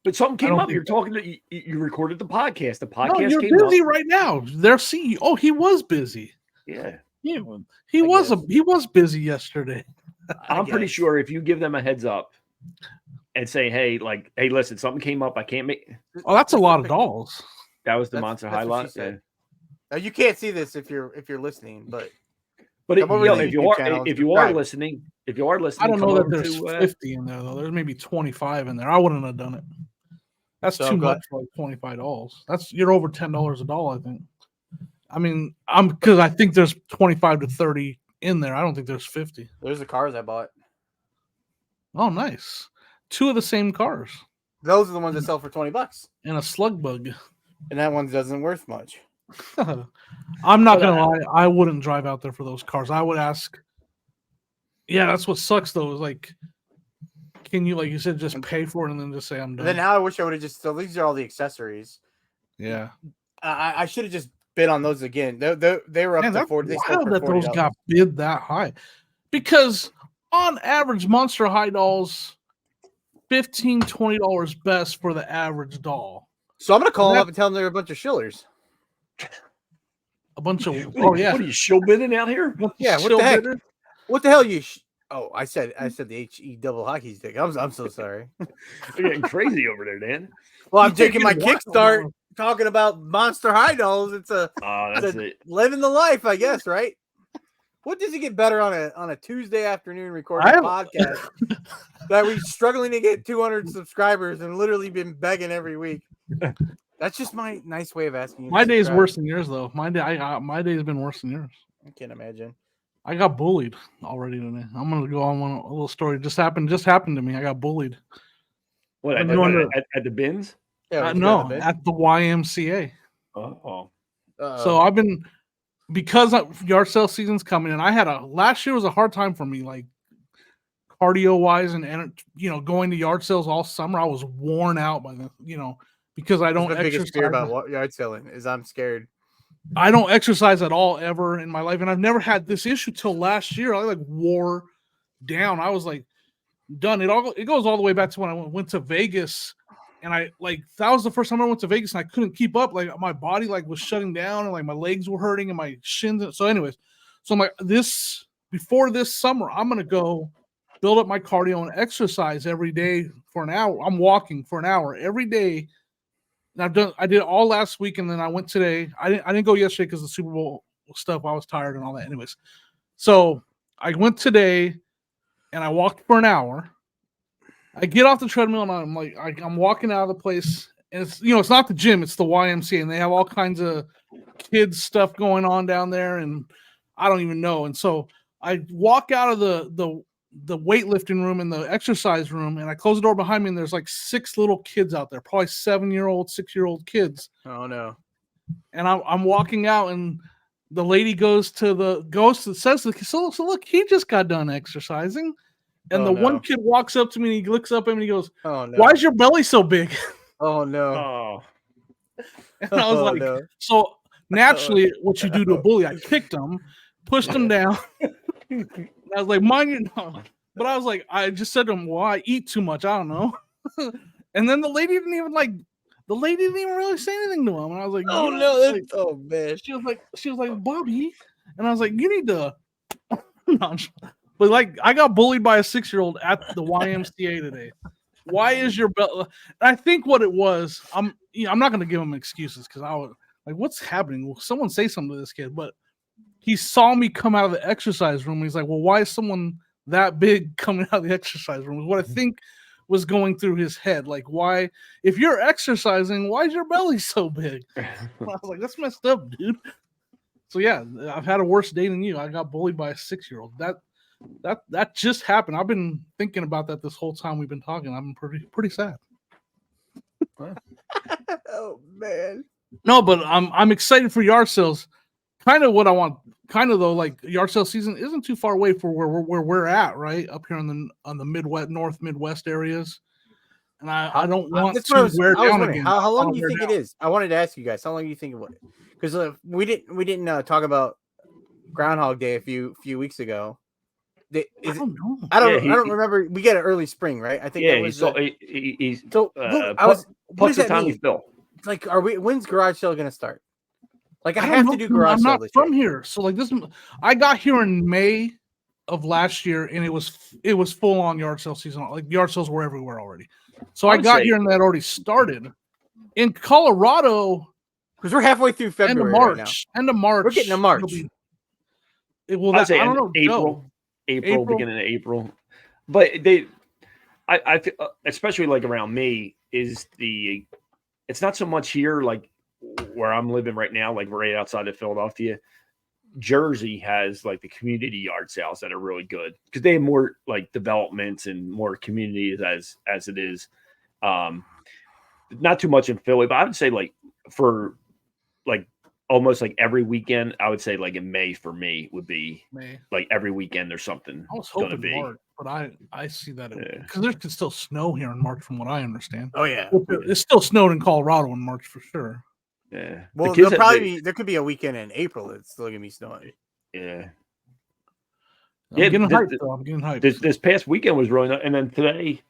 But something came up. You're talking to you recorded the podcast. The podcast. No, you're busy right now. Their CEO. Oh, he was busy. Yeah. He was busy yesterday. I'm pretty sure if you give them a heads up and say, hey, listen, something came up. I can't make. Oh, that's a lot of dolls. That was the Monster High lot. Now, you can't see this if you're listening, but if you are listening, I don't know that there's 50 in there though. There's maybe 25 in there. I wouldn't have done it. That's too much for like $25. You're over $10 a doll, I think. I mean, because I think there's 25 to 30 in there. I don't think there's 50. There's the cars I bought. Oh, nice. 2 of the same cars. Those are the ones that sell for $20. And a slug bug. And that one doesn't worth much. I'm not gonna lie. I wouldn't drive out there for those cars. I would ask. Yeah, that's what sucks though. Is like, can you, like you said, just pay for it and then just say I'm done? Then now I wish I would have just. So these are all the accessories. Yeah. I should have just bid on those again. They were up to 40. They sold for $40. Those got bid that high, because on average, Monster High dolls, $15-$20 best for the average doll. So I'm gonna call them up and tell them they're a bunch of shillers. A bunch of what are you shill bidding out here? Yeah, what the heck? What the hell you? I said the HE double hockey stick. I'm so sorry. You're getting crazy over there, Dan. Well, I'm taking my kickstart talking about Monster High dolls. It's living the life, I guess, right? What does it get better on a Tuesday afternoon recording a podcast that we're struggling to get 200 subscribers and literally been begging every week? That's just my nice way of asking you. My day's worse than yours, though. My day's been worse than yours. I can't imagine. I got bullied already today. I'm gonna go on a little story. Just happened to me. I got bullied. What at the bins? Yeah, no, at the YMCA. Oh. So I've been, because yard sale season's coming, and I had last year was a hard time for me, like cardio wise, and going to yard sales all summer. I was worn out by because I don't exercise. Biggest fear about yard selling is I'm scared. I don't exercise at all ever in my life, and I've never had this issue till last year. I wore down. I was done. It goes all the way back to when I went to Vegas, and that was the first time I went to Vegas, and I couldn't keep up. My body was shutting down, and my legs were hurting, and my shins. So, anyways, I'm before this summer, I'm gonna go build up my cardio and exercise every day for an hour. I'm walking for an hour every day. And I did it all last week, and then I went today. I didn't go yesterday because of the Super Bowl stuff. I was tired and all that. Anyways, so I went today, and I walked for an hour. I get off the treadmill, and I'm walking out of the place, and it's not the gym, it's the YMCA, and they have all kinds of kids stuff going on down there, and I don't even know. And so I walk out of the weightlifting room and the exercise room, and I close the door behind me, and there's 6 little kids out there, probably 7-year-old, 6-year-old kids. Oh no. And I'm walking out, and the lady says to the kid, so look, he just got done exercising. And one kid walks up to me, and he looks up at me, and he goes, "Oh no, why is your belly so big?" Oh no. Oh. And I was no. So naturally, what you do to a bully, I kicked him, pushed him down. I was like, mind you, no. But I was I just said to him, well, I eat too much. I don't know. And then the lady didn't even really say anything to him. And I was like, oh no, that's so bad. She was like, Bobby. And I was like, you need to. No, but I got bullied by a 6-year-old at the YMCA today. Why is your belly? I think what it was, I'm not going to give him excuses because I was what's happening? Will someone say something to this kid? But he saw me come out of the exercise room. He's like, well, why is someone that big coming out of the exercise room? Is what I think was going through his head. Why, if you're exercising, why is your belly so big? I was like, that's messed up, dude. So yeah, I've had a worse day than you. I got bullied by a 6-year-old. That just happened. I've been thinking about that this whole time we've been talking. I'm pretty sad. Oh man. No, but I'm excited for yard sales. Kind of what I want. Kind of though, yard sale season isn't too far away for where we're at, right up here on the North Midwest areas. And I don't want to wear down again. How long do you think it is? I wanted to ask you guys. How long do you think it was? Because we didn't talk about Groundhog Day a few weeks ago. I don't know. I don't remember. We get an early spring, right? I think. Yeah, when's garage sale going to start? Like I have to do garage I'm sale not this from year. here, so like this. I got here in May of last year, and it was full on yard sale season. Like yard sales were everywhere already. So I got here and that already started. In Colorado, because we're halfway through February right now. End of March. We're getting to March. I'd say I don't know. April, beginning of April. But I feel, especially like around me, it's not so much here like where I'm living right now, like right outside of Philadelphia. Jersey has like the community yard sales that are really good because they have more like developments and more communities as it is. Not too much in Philly, but I would say like for like almost like every weekend, I would say like in May for me would be May. Like every weekend there's something I was hoping gonna be. March, but I see that because there can still snow here in March from what I understand. Oh yeah, it's still snowed in Colorado in March for sure. Yeah. Well, there could be a weekend in April that's still gonna be snowing. Yeah. I'm getting hyped, though. I'm getting hyped. This past weekend was really nice, and then today.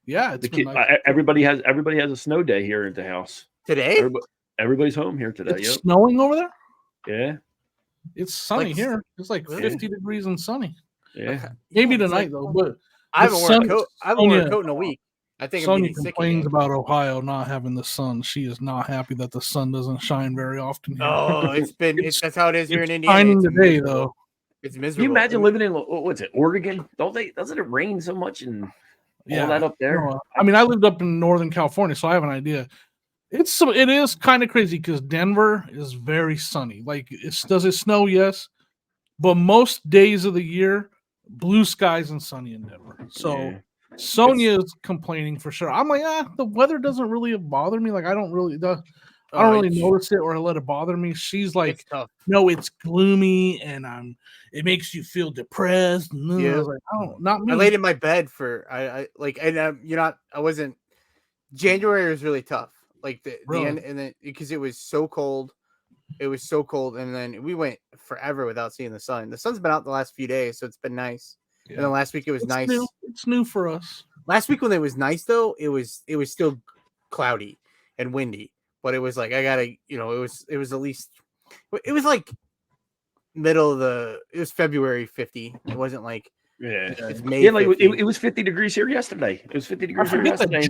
Yeah, it's been nice. Everybody has a snow day here at the house today. Everybody's home here today. It's snowing over there. Yeah, it's sunny here. It's like 50 degrees and sunny. Yeah, maybe tonight though. But I haven't worn a coat. I haven't worn a coat in a week. I think Sonia complains about Ohio not having the sun. She is not happy that the sun doesn't shine very often here. Oh, that's how it is here in Indiana. Shining today though. It's miserable. Can you imagine living in what's it, Oregon? Doesn't it rain so much and all that up there? No, I mean, I lived up in Northern California, so I have an idea. It is kind of crazy because Denver is very sunny. Like, does it snow? Yes, but most days of the year, blue skies and sunny in Denver. So Sonia is complaining for sure. I'm like, the weather doesn't really bother me. Like, I don't really notice it or let it bother me. She's like, no, it's gloomy and it makes you feel depressed. And yeah, I was like, not me. I laid in my bed for I wasn't. January was really tough. Like the end, and then because it was so cold, and then we went forever without seeing the sun. The sun's been out the last few days, so it's been nice. Yeah. And then last week it was nice. It's new for us. Last week when it was nice though, it was still cloudy and windy. But it was like it was at least it was like it was February 50. It wasn't like it's May. Like it was 50 degrees here yesterday. It was 50 degrees here yesterday.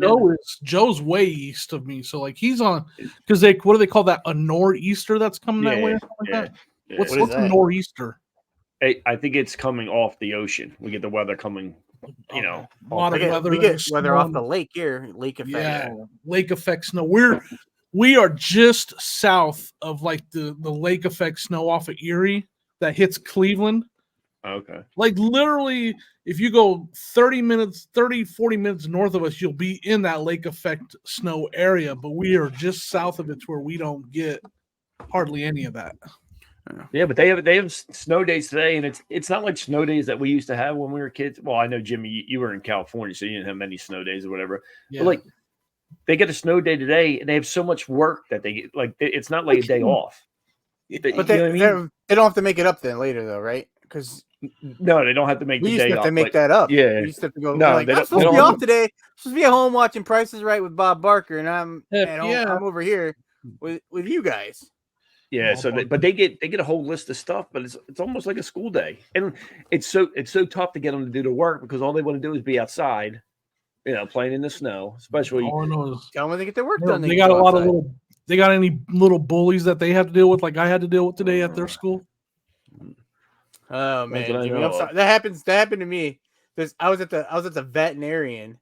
Joe's way east of me, so like he's on because what do they call that? A nor'easter that's coming that way or something like that? Yeah. What's a nor'easter? I think it's coming off the ocean. We get the weather coming. A lot of weather. We get weather off the lake here. Lake effect. Yeah, lake effect snow. We are just south of like the lake effect snow off of Erie that hits Cleveland. Okay. Like literally, if you go 40 minutes north of us, you'll be in that lake effect snow area. But we are just south of it to where we don't get hardly any of that. Yeah, but they have snow days today, and it's not like snow days that we used to have when we were kids. Well, I know, Jimmy, you were in California, so you didn't have many snow days or whatever. Yeah. But like they get a snow day today, and they have so much work that they get. Like it's not like a day off. But they don't have to make it up then later, though, right? Because no, they don't have to make the day off. To make that up. Yeah, you used to have to go. No, like, I'm supposed to be off today. I'm supposed to be at home watching Price is Right with Bob Barker, and I'm over here with you guys. Yeah, but they get a whole list of stuff, but it's almost like a school day, and it's so tough to get them to do the work because all they want to do is be outside, playing in the snow. Especially, all I know is tell them they get their work done. They got a lot of little. They got any little bullies that they have to deal with, like I had to deal with today at their school? Oh man, Jimmy, I'm sorry. That happened to me. I was at the veterinarian,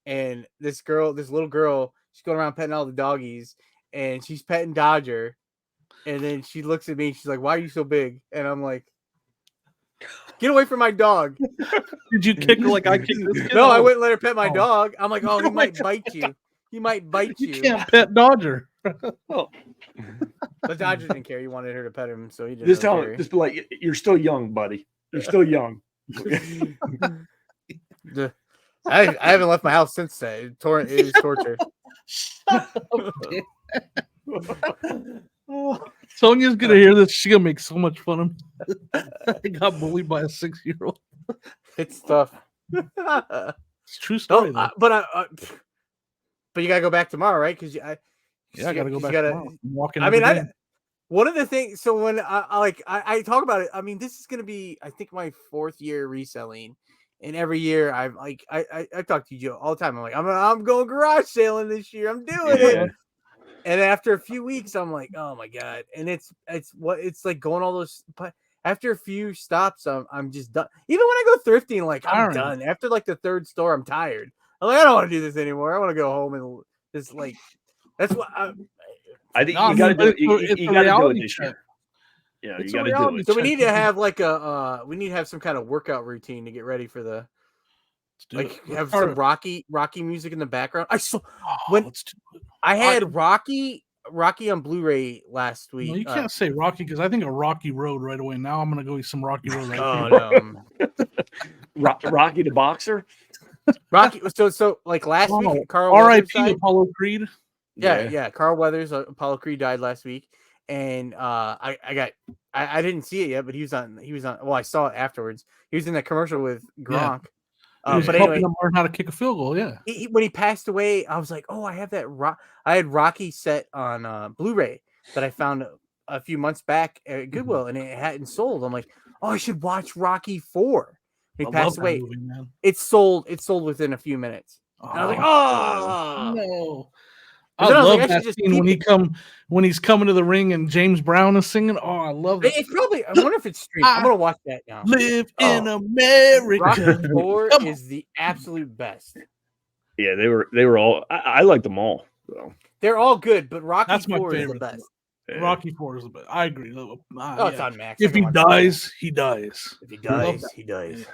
and this little girl, she's going around petting all the doggies, and she's petting Dodger. And then she looks at me and she's like, "Why are you so big?" And I'm like, "Get away from my dog." Did you kick her like I kicked this kid? No, I wouldn't let her pet my dog. I'm like, "Oh, he might bite you. He might bite you." You can't pet Dodger. But Dodger didn't care. He wanted her to pet him, so he didn't. Just tell him, just be like, "You're still young, buddy. You're still young." I haven't left my house since that. It was torture. Sonia's gonna hear this. She's gonna make so much fun of me. I got bullied by a 6-year-old. It's tough. It's true story. But you gotta go back tomorrow, right? Because I gotta go back. Tomorrow. I'm walking. One of the things, so when I talk about it, I mean, this is going to be, I think, my 4th year reselling. And every year I've like, I talk to you, Joe, all the time. I'm like, I'm going garage sailing this year. I'm doing Yeah. it. And after a few weeks, I'm like, oh my God. And it's like going all those, but after a few stops, I'm just done. Even when I go thrifting, like I'm done. After like the 3rd store, I'm tired. I'm like, I don't want to do this anymore. I want to go home and just like, that's what I think you got to do it. You got to do it this year. Yeah, you got to do it. So we need to have like we need to have some kind of workout routine to get ready for the, like have some Rocky music in the background. I saw when I had Rocky on Blu-ray last week. No, you can't say Rocky because I think of Rocky Road right away. Now I'm gonna go eat some Rocky Road. Right no. Rocky the boxer. Rocky. So like last week, Carl R.I.P. Apollo Creed. Yeah. Carl Weathers, Apollo Creed died last week, and I didn't see it yet, but he was on. Well, I saw it afterwards. He was in that commercial with Gronk. But anyway, him learn how to kick a field goal. Yeah. When he passed away, I was like, oh, I have that. I had Rocky set on Blu-ray that I found a few months back at Goodwill, and it hadn't sold. I'm like, oh, I should watch Rocky 4. He passed away. Movie, it sold within a few minutes. And I was like, oh no. I love that scene when he's coming to the ring and James Brown is singing. Oh, I love that. It's probably. I wonder if it's streamed. I'm gonna watch that now. Live in America. Rocky 4 is the absolute best. Yeah, they were all. I liked them all. So. They're all good, but Rocky 4 is the best. Yeah. Rocky 4 is the best. I agree. It's on Max. If he dies, he dies. If he dies, he dies. Yeah.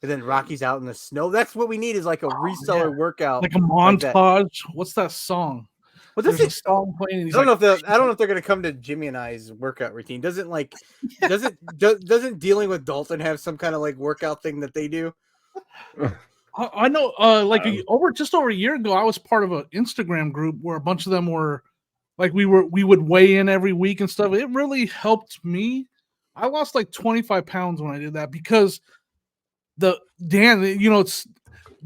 And then Rocky's out in the snow. That's what we need is like a reseller workout. Like a montage. What's that song? Well, this is song playing. I don't know if they're gonna come to Jimmy and I's workout routine. Doesn't dealing with Dalton have some kind of like workout thing that they do? I know just over a year ago, I was part of an Instagram group where a bunch of them were like we would weigh in every week and stuff. It really helped me. I lost like 25 pounds when I did that because it's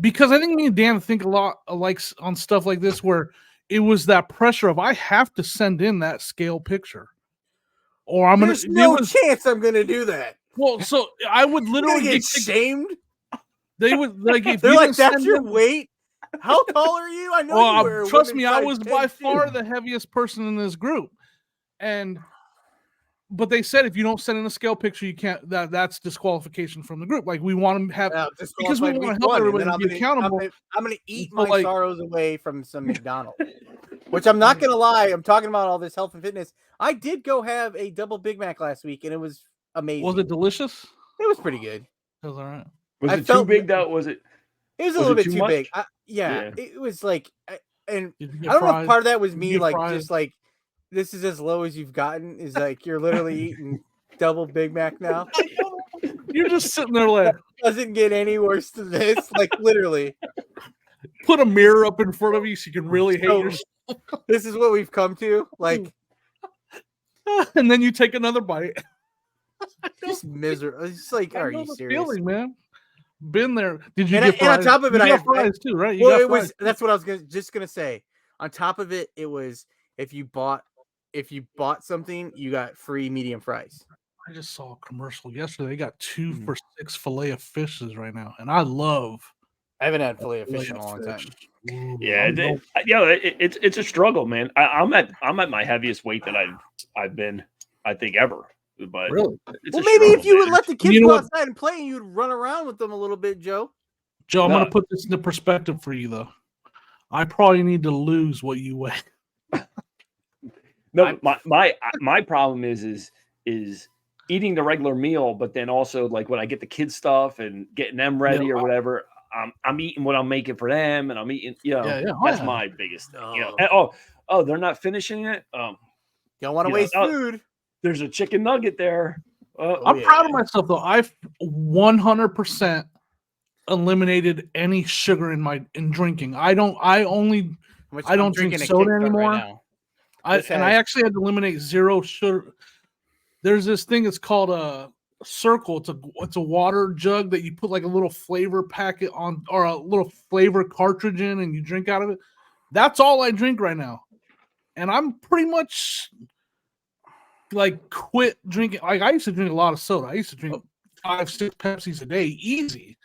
because I think me and Dan think a lot alike on stuff like this where it was that pressure of I have to send in that scale picture or There's no chance I'm gonna do that. Well, so I would literally get shamed. They would like if they're like, that's your weight. How tall are you? I know. Well, trust me, I was by far the heaviest person in this group, but they said if you don't send in a scale picture, you can't. That's disqualification from the group. Like we want to have because we want to help everybody be accountable. I'm going to eat my sorrows away from some McDonald's, which I'm not going to lie. I'm talking about all this health and fitness. I did go have a double Big Mac last week, and it was amazing. Was it delicious? It was pretty good. It was all right. Was it too big though? Was it? It was a little bit too big. Yeah, it was like, and I don't know if part of that was me like just like. This is as low as you've gotten. Is like you're literally eating double Big Mac now. You're just sitting there like doesn't get any worse than this. Like literally, put a mirror up in front of you so you can really hate yourself. This is what we've come to. Like, and then you take another bite. Just miserable. It's like, are you serious, feeling, man? Been there. Did you get fries? And on top of it, I have fries too, right? That's what I was just gonna say. On top of it, it was if you bought something, you got free medium fries. I just saw a commercial yesterday. They got 2 for $6 fillet of fishes right now, and I haven't had fillet of fish in a long time. Yeah, it's a struggle, man. I'm at my heaviest weight that I've been, I think, ever. But really, maybe if you would let the kids go outside and play, and you'd run around with them a little bit, Joe. I'm going to put this into perspective for you, though. I probably need to lose what you weigh. No, my problem is eating the regular meal, but then also like when I get the kids stuff and getting them ready or whatever, I'm eating what I'm making for them, and I'm eating. That's my biggest thing. And, they're not finishing it. Don't want to waste food. There's a chicken nugget there. I'm proud of myself though. I've 100% eliminated any sugar in drinking. I don't drink soda anymore. Right I actually had to eliminate 0 sugar. There's this thing. It's called a Circle. It's a water jug that you put like a little flavor packet on or a little flavor cartridge in, and you drink out of it. That's all I drink right now, and I'm pretty much. like quit drinking. Like I used to drink a lot of soda. I used to drink 5-6 Pepsis a day, easy,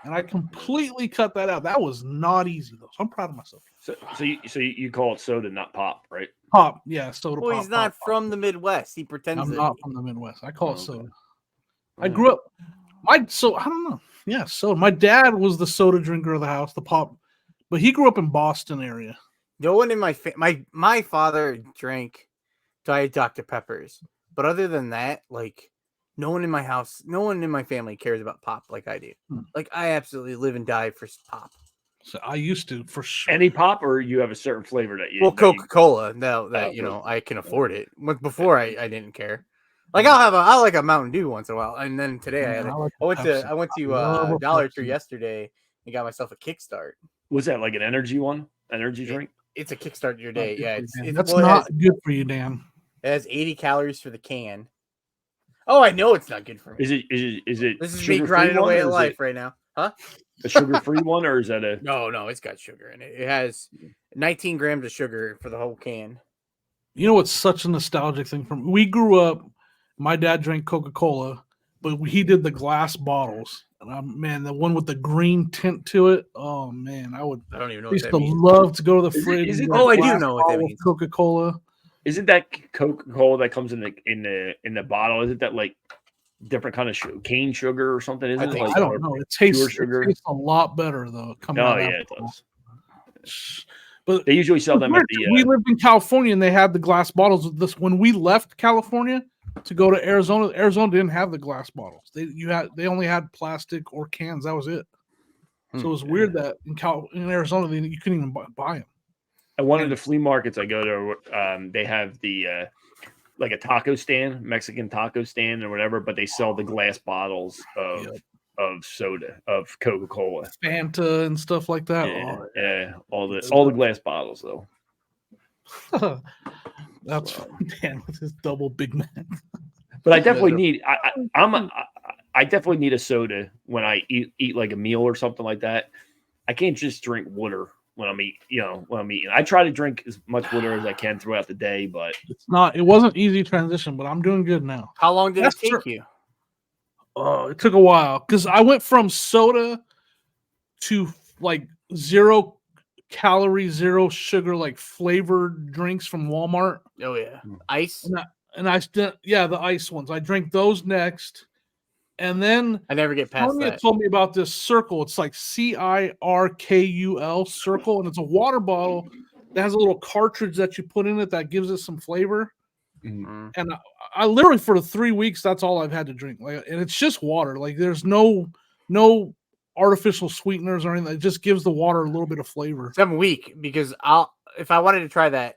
and I completely cut that out. That was not easy though. So I'm proud of myself. So you call it soda, not pop, right? Pop, yeah, soda. Well, pop, he's not pop, from the Midwest. He pretends I'm that not from the Midwest. I call it Okay. soda. I grew up. I don't know. Yeah, so my dad was the soda drinker of the house, the pop, but he grew up in Boston area. No one in my father drank Diet Dr. Peppers, but other than that, like no one in my house, no one in my family cares about pop like I do. Like I absolutely live and die for pop. So I used to for sure. Any pop, or you have a certain flavor that you? Well, that you- Coca-Cola. Now that you know, I can afford it. But before I didn't care. Like I'll like a Mountain Dew once in a while, and then today Man, I like went Pepsi. to Love a Dollar Pepsi. Tree yesterday and got myself a Kickstart. Was that like an energy one? Energy drink? It's a Kickstart your day. Not good Yeah, for you, it's Dan. it, That's well, not good for you, Dan. it has 80 calories for the can. Oh, I know it's not good for me. Is it? This is me sugar-free grinding one, away or at is life it right now. Huh? a sugar-free one, or is that a? No, it's got sugar in it. It has 19 grams of sugar for the whole can. You know what's such a nostalgic thing from? We grew up. My dad drank Coca-Cola, but he did the glass bottles. And man, the one with the green tint to it. Oh man, I don't even know what used that to means. love to go to the Is it- fridge. is and it- get a Oh, I do glass know what that bottle of means. Coca-Cola. Isn't that Coca-Cola that comes in the bottle? Isn't that like different kind of cane sugar or something? Isn't think it? I don't know. It tastes sugar. a lot better though. Coming Oh out of yeah, that it bottle. does. But They usually sell them at the. we lived in California and they had the glass bottles. This when we left California to go to Arizona. Arizona didn't have the glass bottles. They only had plastic or cans. That was it. So it was weird that in Arizona you couldn't even buy them. At one of the flea markets I go to, they have the like a taco stand, Mexican taco stand or whatever, but they sell the glass bottles of soda, of Coca-Cola, Fanta and stuff like that. Yeah, Oh, yeah, all the glass bottles though. That's Dan with his double Big Mac. But I definitely need. I definitely need a soda when I eat like a meal or something like that. I can't just drink water when I'm eating. I try to drink as much water as I can throughout the day, but It wasn't easy transition, but I'm doing good now. How long did it take you? Oh, it took a while because I went from soda to like 0 calorie, 0 sugar, like flavored drinks from Walmart. Oh yeah, ice. And I still, the ice ones. I drank those next, and then I never get past Sonia that. told me about this Circle. It's like CIRKUL Circle, and it's a water bottle that has a little cartridge that you put in it that gives it some flavor. Mm-hmm. And I literally for the 3 weeks, that's all I've had to drink. Like, and it's just water. Like there's no artificial sweeteners or anything. It just gives the water a little bit of flavor. So I'm weak because if I wanted to try that,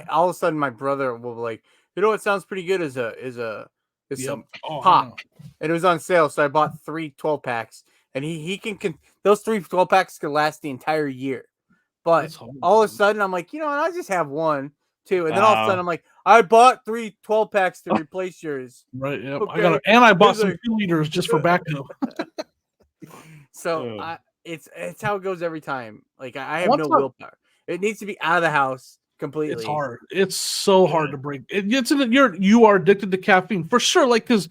all of a sudden my brother will be like, you know what sounds pretty good is some pop. And it was on sale, so I bought 3 12-packs. And he can those 3 12-packs could last the entire year. But all of a sudden I'm like, you know what, I'll just have 1, 2. And then all of a sudden I'm like, I bought 3 12-packs to replace yours. Right, yeah. Okay. I bought some 2 liters just for backup. So it's how it goes every time. Like I have no willpower. It needs to be out of the house completely. It's hard. It's so hard to break. You are addicted to caffeine for sure. Like, because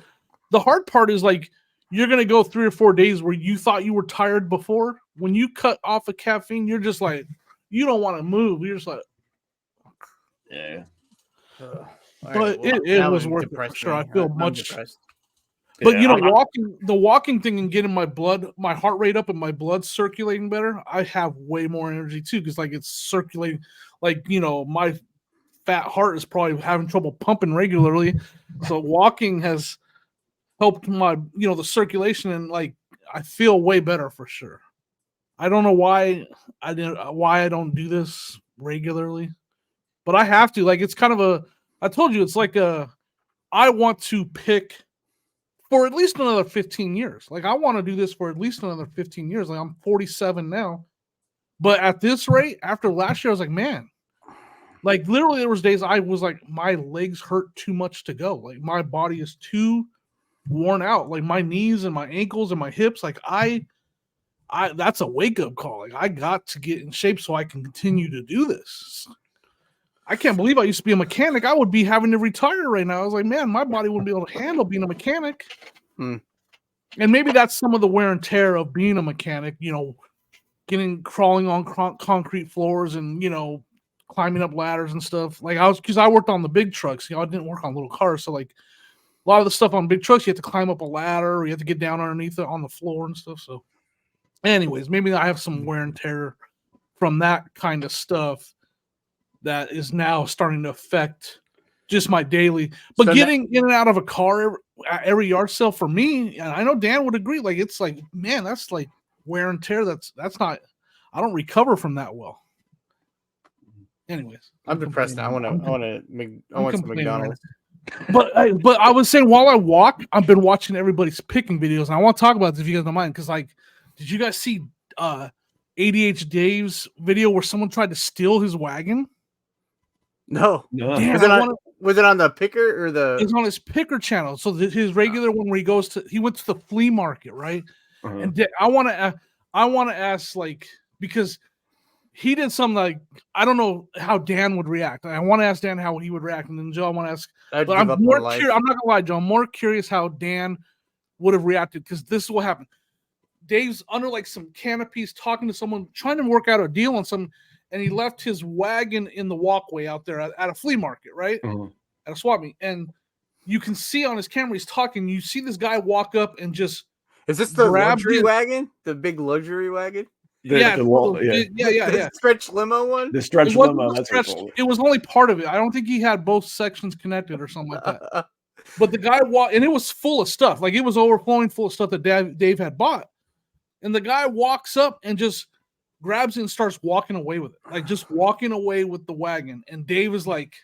the hard part is like you're gonna go 3 or 4 days where you thought you were tired before. When you cut off of caffeine, you're just like you don't want to move. You're just like, yeah. But it was worth it for sure. I feel much depressed. But the walking thing and getting my heart rate up and my blood circulating better, I have way more energy too because like it's circulating. Like my fat heart is probably having trouble pumping regularly, so walking has helped my the circulation and like I feel way better for sure. I don't know why I don't do this regularly, but I have to. Like it's kind of I told you it's like I want to pick. For at least another 15 years. Like, I want to do this for at least another 15 years. Like, I'm 47 now. But at this rate, after last year, I was like, man. Like, literally, there was days I was like, my legs hurt too much to go. Like, my body is too worn out. Like, my knees and my ankles and my hips. Like, that's a wake-up call. Like, I got to get in shape so I can continue to do this. I can't believe I used to be a mechanic. I would be having to retire right now. I was like, man, my body wouldn't be able to handle being a mechanic. And maybe that's some of the wear and tear of being a mechanic, you know, crawling on concrete floors and, you know, climbing up ladders and stuff. Like because I worked on the big trucks, you know, I didn't work on little cars. So like a lot of the stuff on big trucks, you have to climb up a ladder, or you have to get down underneath it on the floor and stuff. So anyways, maybe I have some wear and tear from that kind of stuff that is now starting to affect just my daily. But so getting in and out of a car every yard sale for me, and I know Dan would agree, like it's like, man, that's like wear and tear. That's not, I don't recover from that well. Anyways, I'm depressed now. I want some McDonald's. But I was saying, while I walk, I've been watching everybody's picking videos, and I want to talk about this if you guys don't mind, because like, did you guys see ADH Dave's video where someone tried to steal his wagon? No. Damn, was it on the picker or the? It's on his picker channel. So his regular one where he went to the flea market, right? And I want to ask, like, because he did something like, I don't know how Dan would react. I want to ask Dan how he would react, and then Joe, I want to ask. But I'm more curious. I'm not gonna lie, Joe. I'm more curious how Dan would have reacted, because this is what happened. Dave's under like some canopies talking to someone, trying to work out a deal on some, and he left his wagon in the walkway out there at a flea market, right? At a swap meet. And you can see on his camera, he's talking. You see this guy walk up and just. Is this the luxury wagon? The big luxury wagon? The stretch limo one? The stretch limo. It was only part of it. I don't think he had both sections connected or something like that. But the guy walked, and it was full of stuff. Like, it was overflowing full of stuff that Dave had bought. And the guy walks up and just grabs it and starts walking away with it. Like, just walking away with the wagon. And Dave is like,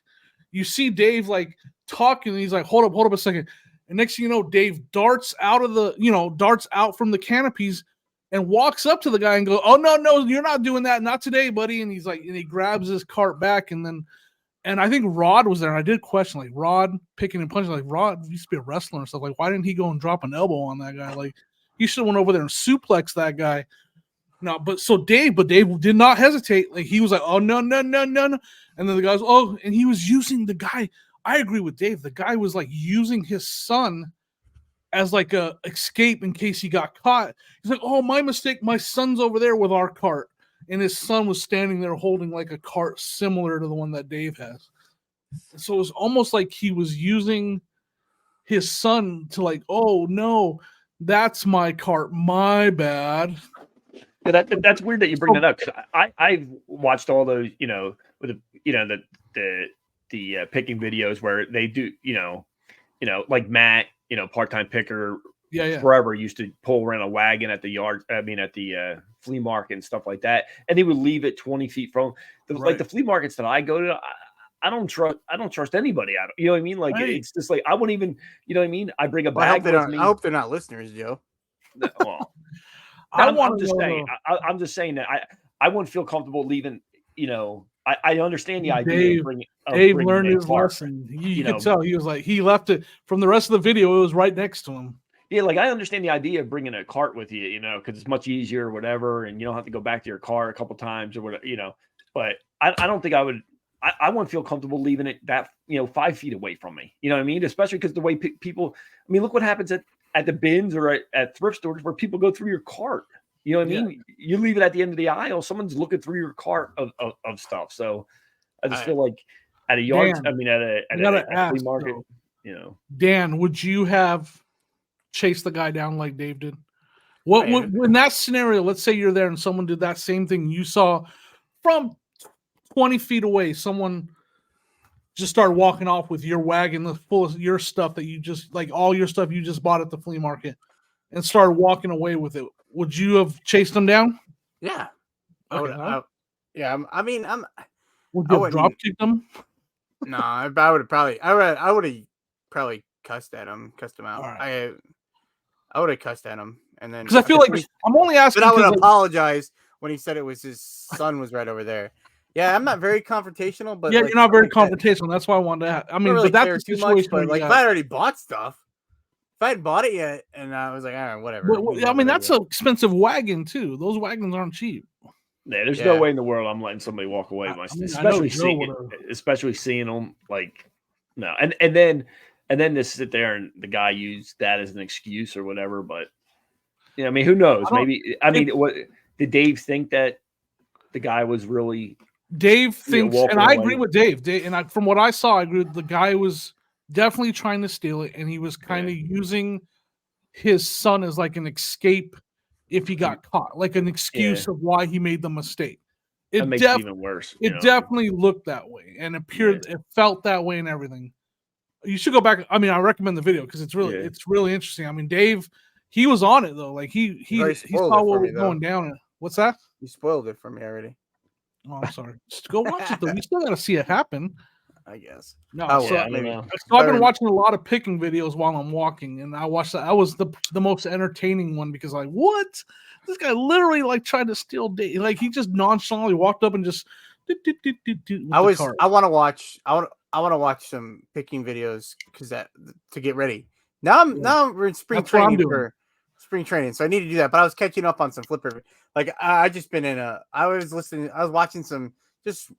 you see Dave like talking, and he's like, hold up a second. And next thing you know, Dave darts out from the canopies and walks up to the guy and goes, oh, no, you're not doing that. Not today, buddy. And he's like, and he grabs his cart back. And I think Rod was there. And I did question, like, Rod picking and punching. Like, Rod used to be a wrestler and stuff. Like, why didn't he go and drop an elbow on that guy? Like, he should have went over there and suplexed that guy. No, but Dave did not hesitate. Like, he was like, oh, no. And then the guy's, oh, and he was using the guy. I agree with Dave. The guy was like using his son as like a escape in case he got caught. He's like, oh, my mistake. My son's over there with our cart. And his son was standing there holding like a cart similar to the one that Dave has. So it was almost like he was using his son to like, oh, no, that's my cart. My bad. Yeah, that's weird that you bring that up. I've watched all those, with the picking videos where they do, like Matt, part-time picker, forever used to pull around a wagon at the flea market and stuff like that, and they would leave it 20 feet from like the flea markets that I go to. I don't trust anybody. You know what I mean? Like, it's just like, I wouldn't even, you know what I mean? I bring a bag with me. I hope they're not listeners, Joe. Well, I'm just saying that I wouldn't feel comfortable leaving. I understand the idea. Dave learned his lesson. You could tell he was like, he left it from the rest of the video. It was right next to him. Yeah, like, I understand the idea of bringing a cart with you, because it's much easier or whatever, and you don't have to go back to your car a couple times or whatever, But I don't think I would. I wouldn't feel comfortable leaving it that 5 feet away from me. You know what I mean? Especially because the way people. I mean, look what happens at the bins or at thrift stores where people go through your cart. You know what I mean? You leave it at the end of the aisle. Someone's looking through your cart of stuff. So I just feel like at a yard, Dan, at a flea market, Dan, would you have chased the guy down like Dave did? What in that scenario? Let's say you're there and someone did that same thing. You saw from 20 feet away, someone just started walking off with your wagon full of your stuff that you just, like, all your stuff you just bought at the flea market, and started walking away with it. Would you have chased them down? Yeah. Okay, I would you have drop kicked them? No, I would have probably cussed at him, cussed him out. Right. I would have cussed at him, and then because I feel like I'm only asking. But I would apologize when he said it was his son was right over there. Yeah, I'm not very confrontational, but you're not very confrontational. That's why I wanted to ask. I mean, really, but that's the situation. But like, if I already bought stuff, if I hadn't bought it yet, and I was like, all right, whatever. But, I mean, that's an expensive wagon too. Those wagons aren't cheap. Yeah, there's no way in the world I'm letting somebody walk away with my stuff, especially seeing them like no, and then to sit there and the guy used that as an excuse or whatever. But I mean, who knows? Maybe what did Dave think that the guy was really? Dave thinks, and I agree with Dave. And from what I saw, I agree with the guy was definitely trying to steal it, and he was kind of using his son as like an escape if he got caught, like an excuse of why he made the mistake. It makes it even worse. It definitely looked that way and appeared. It felt that way and everything. You should go back. I mean, I recommend the video because it's really interesting. I mean, Dave, he was on it though. Like he saw what was going down. What's that? You spoiled it for me already. Oh, I'm sorry. Just go watch it though. You still got to see it happen. I guess. No, so I've been watching a lot of picking videos while I'm walking, and I watched that. That was the most entertaining one because like, what? This guy literally like tried to steal Dave. Like he just nonchalantly walked up and just. I want to watch some picking videos because to get ready. Now we're in spring training for spring training, so I need to do that. But I was catching up on some flipper. Like I just been I was watching some just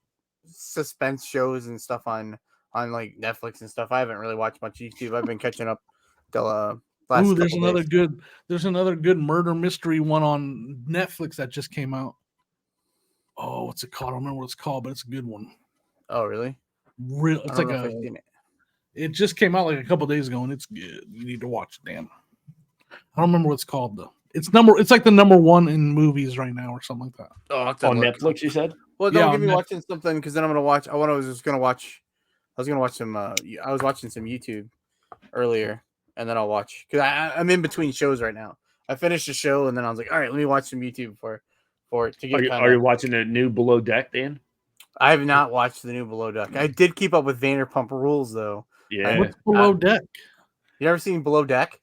suspense shows and stuff on like Netflix and stuff. I haven't really watched much YouTube. I've been catching up till last there's another good murder mystery one on Netflix that just came out. Oh, what's it called? I don't remember what it's called, but it's a good one. Oh, really? It's like it just came out like a couple days ago and it's good. You need to watch it, damn. I don't remember what it's called though. It's like the number one in movies right now or something like that. Oh, on Netflix, you said? Well, don't give me watching something because then I'm gonna watch. I was gonna watch some. I was watching some YouTube earlier, and then I'll watch because I'm in between shows right now. I finished a show, and then I was like, all right, let me watch some YouTube to get. Are you watching the new Below Deck, Dan? I have not watched the new Below Deck. I did keep up with Vanderpump Rules though. Yeah. What's Below Deck? You ever seen Below Deck?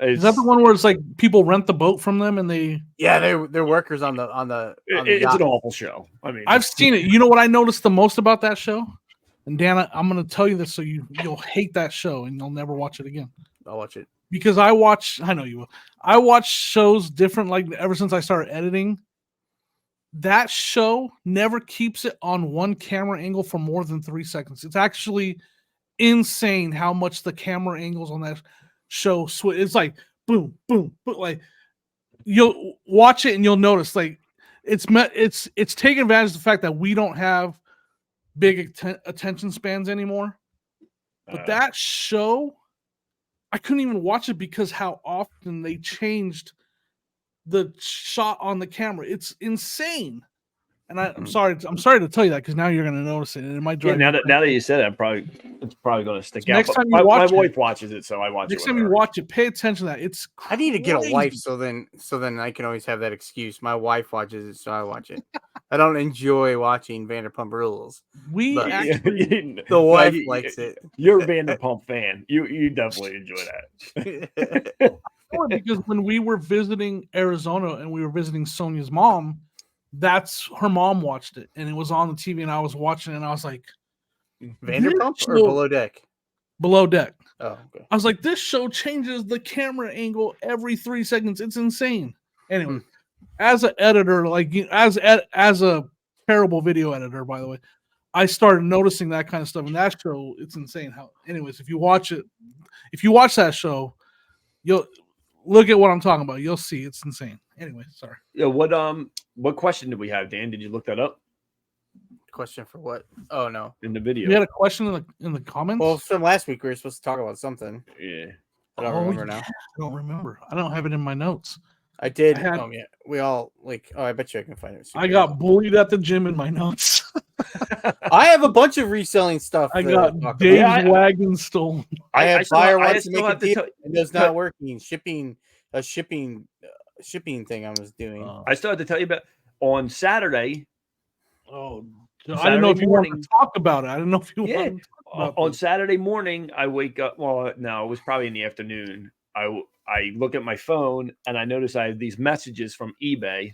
Is that the one where it's like people rent the boat from them and they? Yeah, they're workers on the. It's an awful show. I mean, I've seen it. You know what I noticed the most about that show? And Dan, I'm going to tell you this so you'll hate that show and you'll never watch it again. I'll watch it because I know you will. I watch shows different. Like ever since I started editing, that show never keeps it on one camera angle for more than 3 seconds. It's actually insane how much the camera angles on that show it's like boom boom boom. Like you'll watch it and you'll notice like it's taking advantage of the fact that we don't have big attention spans anymore, but that show I couldn't even watch it because how often they changed the shot on the camera. It's insane. And I'm sorry to tell you that because now you're going to notice it, and it might drive. Yeah, now that you said it, it's probably going to stick out. Next time my wife watches it, so I watch it. Next time you watch it, pay attention to that. It's crazy. I need to get a wife, so then I can always have that excuse. My wife watches it, so I watch it. I don't enjoy watching Vanderpump Rules. The wife likes it. You're a Vanderpump fan. You definitely enjoy that. Because when we were visiting Arizona and we were visiting Sonia's mom. That's her mom watched it and it was on the TV and I was watching it and I was like, Vanderpump or Below Deck? Below Deck. Oh, okay. I was like, this show changes the camera angle every 3 seconds. It's insane. Anyway, as an editor, like as a terrible video editor, by the way, I started noticing that kind of stuff. And that show, it's insane. Anyways, if you watch that show, you'll look at what I'm talking about. You'll see it's insane. Anyway, sorry. Yeah. What question did we have, Dan? Did you look that up? Question for what? Oh no, in the video. We had a question in the comments. Well, from last week we were supposed to talk about something. Yeah. I don't remember now. I don't remember. I don't have it in my notes. I did. We all I bet you I can find it. I got bullied at the gym in my notes. I have a bunch of reselling stuff. I got Dave's wagon stolen. I have buyer wants to make a deal and it's not working. Shipping thing I was doing. I still had to tell you about on Saturday. Oh, I didn't know if you wanted to talk about it. I didn't know if you wanted to talk about on Saturday morning. I wake up. Well, no, it was probably in the afternoon. I look at my phone and I notice I have these messages from eBay,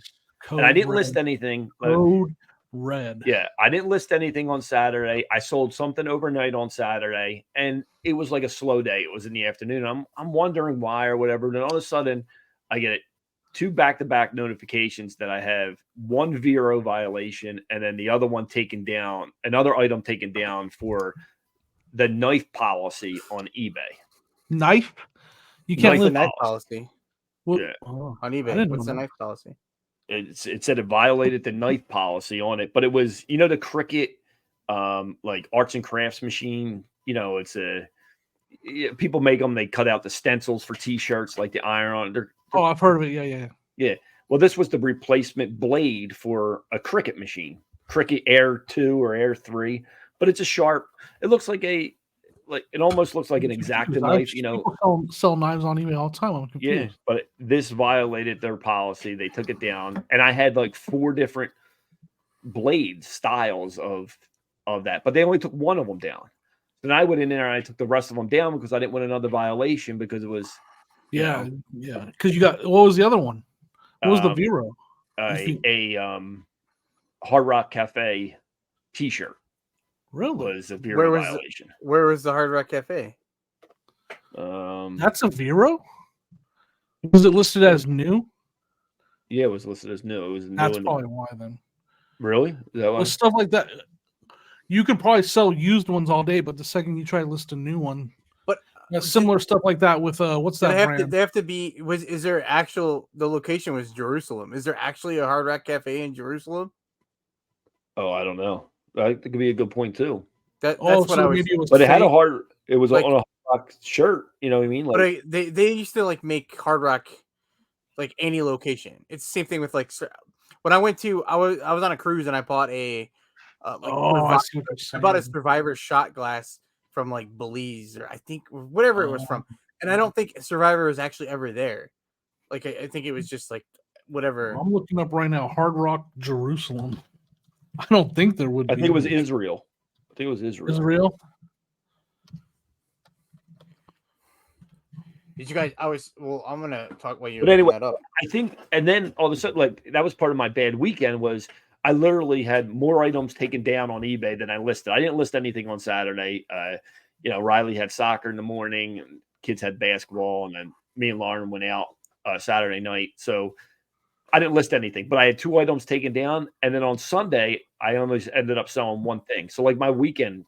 and I didn't list anything. Code red. Yeah, I didn't list anything on Saturday. I sold something overnight on Saturday, and it was like a slow day. It was in the afternoon. I'm wondering why or whatever. Then all of a sudden, I get two back-to-back notifications that I have one Vero violation and then the other one taken down, another item taken down for the knife policy on eBay. Knife? You can't What's the live knife policy Yeah. on I eBay? didn't What's know the that. knife policy? It said it violated the knife policy on it, but it was, you know, the Cricut like arts and crafts machine, you know, it's people make them, they cut out the stencils for t-shirts like the iron on. Oh, I've heard of it. Yeah. Yeah. Well, this was the replacement blade for a Cricut machine, Cricut Air 2 or Air 3, but it's a sharp, it looks like it almost looks like an X-Acto knife, you know. People sell knives on eBay all the time. I'm confused. Yeah, but this violated their policy. They took it down, and I had like 4 different blade styles of that, but they only took one of them down. Then I went in there and I took the rest of them down because I didn't want another violation because it was Yeah. Because you got, what was the other one? What was the Vero? a Hard Rock Cafe T-shirt Really? was a Vero violation. Where was the Hard Rock Cafe? That's a Vero? Was it listed as new? Yeah, it was listed as new. It was new. That's probably why then. Really? Is that why? With stuff like that, you can probably sell used ones all day, but the second you try to list a new one, but similar stuff like that with what's that brand? They have to be. Is there actual? The location was Jerusalem. Is there actually a Hard Rock Cafe in Jerusalem? Oh, I don't know. That could be a good point too. That's what I was. But it had a hard. It was like, on a Hard Rock shirt. You know what I mean? Like, but they used to like make Hard Rock like any location. It's the same thing with like when I went to I was on a cruise and I bought I bought a Survivor shot glass from like Belize or I think whatever it was from, and I don't think Survivor was actually ever there. Like I think it was just like whatever. I'm looking up right now. Hard Rock Jerusalem. I don't think there would be. I think it was Israel. I think it was Israel. Israel? Did you guys? I'm gonna talk while you're. But anyway, that up. I think, and then all of a sudden, like that was part of my bad weekend. Was I literally had more items taken down on eBay than I listed. I didn't list anything on Saturday. You know, Riley had soccer in the morning, and kids had basketball, and then me and Lauren went out Saturday night. So I didn't list anything, but I had 2 items taken down, and then on Sunday I almost ended up selling one thing. So like my weekend,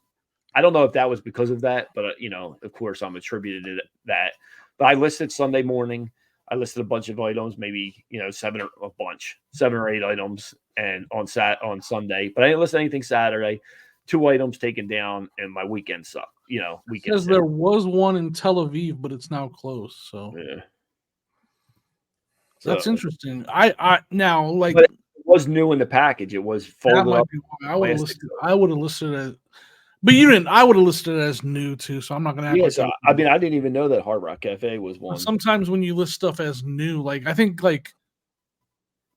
I don't know if that was because of that, but you know, of course, I'm attributed to that. But I listed Sunday morning. I listed a bunch of items, maybe, you know, 7 or 8 items, and on Sunday. But I didn't list anything Saturday. 2 items taken down, and my weekend sucked. You know, weekend. Says there was one in Tel Aviv, but it's now closed. So yeah, that's interesting. I now like but it was new in the package. It was folded up. I would have listed it. But you didn't. I would have listed it as new too, so I'm not going to. Yeah, so, I mean, I didn't even know that Hard Rock Cafe was one. Sometimes when you list stuff as new, like I think, like,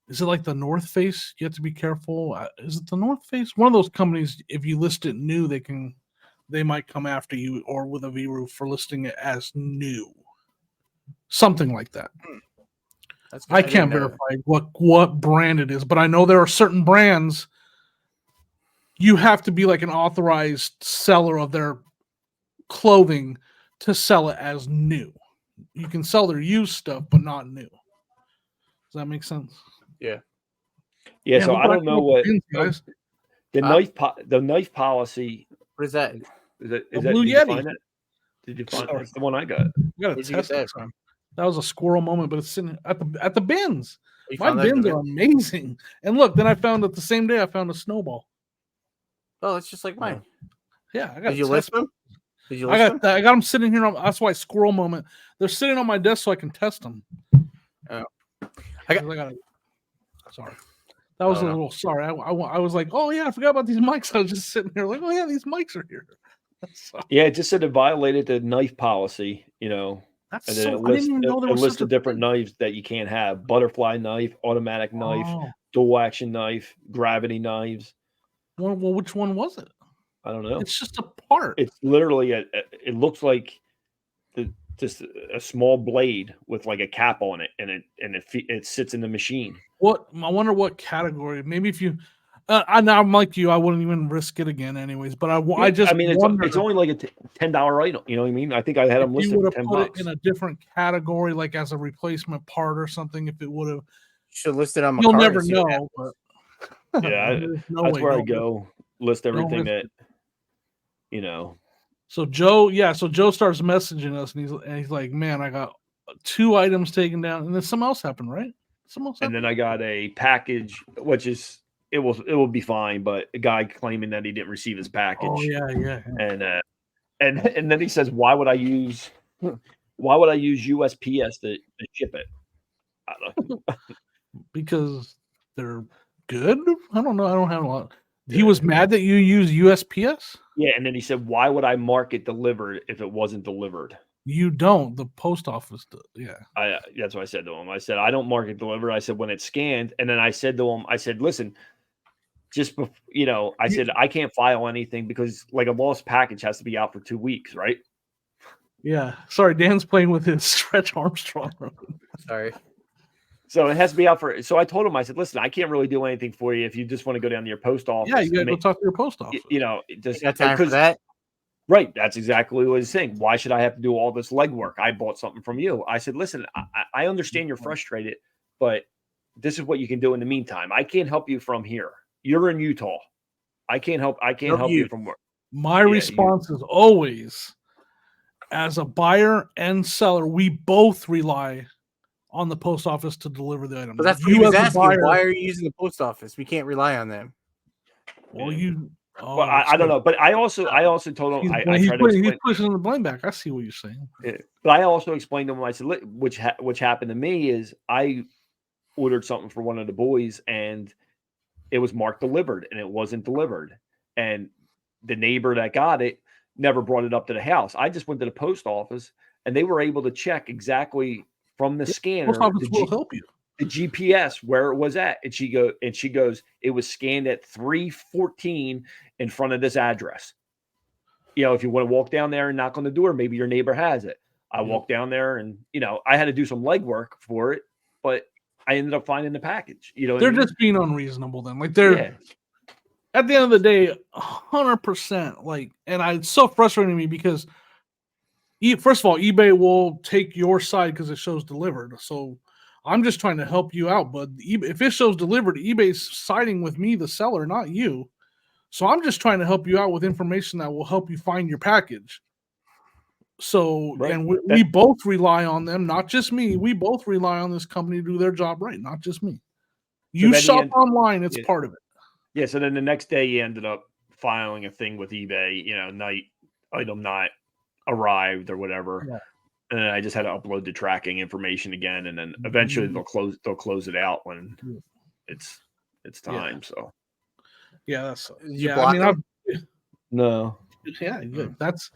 is it like the North Face? You have to be careful. Is it the North Face? One of those companies, if you list it new, they might come after you, or with a Vero for listing it as new, something like that. I can't verify what brand it is, but I know there are certain brands. You have to be like an authorized seller of their clothing to sell it as new. You can sell their used stuff, but not new. Does that make sense? Yeah. Yeah. So I don't know what guys. The knife policy. What is that? Is that Blue did Yeti? You find it? Did you find that's the one I got? You got to test that from. That was a squirrel moment, but it's sitting at the bins. My bins are amazing. And look, then I found it the same day. I found a snowball. Oh, it's just like mine. Yeah, I got. Did you list them? I got them sitting here. That's why squirrel moment. They're sitting on my desk so I can test them. Oh, sorry. That was a little sorry. I was like, oh yeah, I forgot about these mics. I was just sitting here like, oh yeah, these mics are here. Yeah, it just said it violated the knife policy. You know. That's and then I didn't even know there was list of different knives that you can't have: butterfly knife, automatic knife, dual action knife, gravity knives. Well, which one was it? I don't know. It's just a part. It's literally it looks like just a small blade with like a cap on it, and it sits in the machine. I wonder what category? Maybe if you, I'm like you. I wouldn't even risk it again, anyways. But I just it's only like a $10 item. You know what I mean? I think I had them if you listed would for have $10. put it in a different category, like as a replacement part or something. If it would have, Should list it on. you'll Macari, never see what know. But Yeah, there's no that's way, where I don't go. List everything risk that it. you know. So Joe starts messaging us, and he's like, "Man, I got 2 items taken down, and then something else happened, right? Something else And happened? then I got a package, which is it will be fine, but a guy claiming that he didn't receive his package. Oh yeah. And then he says, why would I use USPS to ship it? I don't know. Because they're good. I don't know. I don't have a lot. He Yeah. was mad that you use USPS. Yeah, and then he said, why would I mark it delivered if it wasn't delivered? You don't. The post office does. Yeah. That's what I said to him. I said, I don't mark it delivered. I said, when it's scanned. And then I said to him, I said, listen, I said, I can't file anything because like a lost package has to be out for 2 weeks, right? Yeah. Sorry, Dan's playing with his Stretch Armstrong. Sorry. So it has to be out for. So I told him, I said, listen, I can't really do anything for you if you just want to go down to your post office. Yeah, you gotta go talk to your post office. Just got time for that. Right. That's exactly what he's saying. Why should I have to do all this legwork? I bought something from you. I said, listen, I understand you're frustrated, but this is what you can do in the meantime. I can't help you from here. You're in Utah. I can't help you from work. My response is always, as a buyer and seller, we both rely on the post office to deliver the item. But that's what he was asking. Why are you using the post office? We can't rely on them. Well, I don't know, but I also told him he's pushing the blame back. I see what you're saying. Yeah. But I also explained to him. I said, which happened to me is I ordered something for one of the boys and it was marked delivered and it wasn't delivered, and the neighbor that got it never brought it up to the house. I just went to the post office and they were able to check exactly from the scanner. Post office will help you. The GPS where it was at, and she goes, it was scanned at 314 in front of this address. If you want to walk down there and knock on the door, maybe your neighbor has it. I walked down there, and I had to do some legwork for it, but I ended up finding the package. They're just being unreasonable then. Like they're at the end of the day, 100%. Like, and it's so frustrating me because first of all, eBay will take your side because it shows delivered. So I'm just trying to help you out, but if it shows delivered, eBay's siding with me, the seller, not you. So I'm just trying to help you out with information that will help you find your package. So, right. And we both rely on them, not just me. We both rely on this company to do their job right, not just me. You shop online, it's part of it. Yeah, so then the next day you ended up filing a thing with eBay, item not arrived or whatever. Yeah. And then I just had to upload the tracking information again, and then eventually they'll close it out when it's time. Yeah. So that's no. Yeah, that's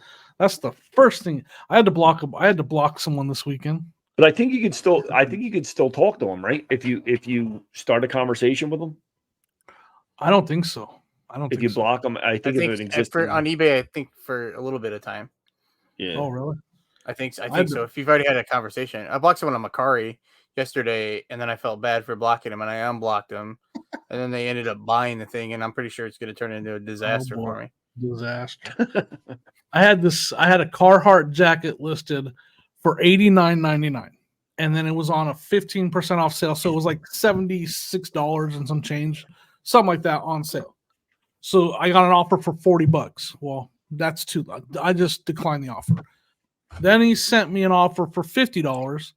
the first thing. I had to block someone this weekend. But I think you could still talk to them, right? If you start a conversation with them. I don't think so. If you block them, I think if it exists on eBay, I think for a little bit of time. Yeah. Oh, really? I think so. If you've already had a conversation, I blocked someone on Macari yesterday, and then I felt bad for blocking him, and I unblocked him, and then they ended up buying the thing, and I'm pretty sure it's going to turn into a disaster for me. Disaster. I had a Carhartt jacket listed for $89.99, and then it was on a 15% off sale, so it was like $76 and some change, something like that on sale. So I got an offer for $40. Well, that's too low. I just declined the offer. Then he sent me an offer for $50,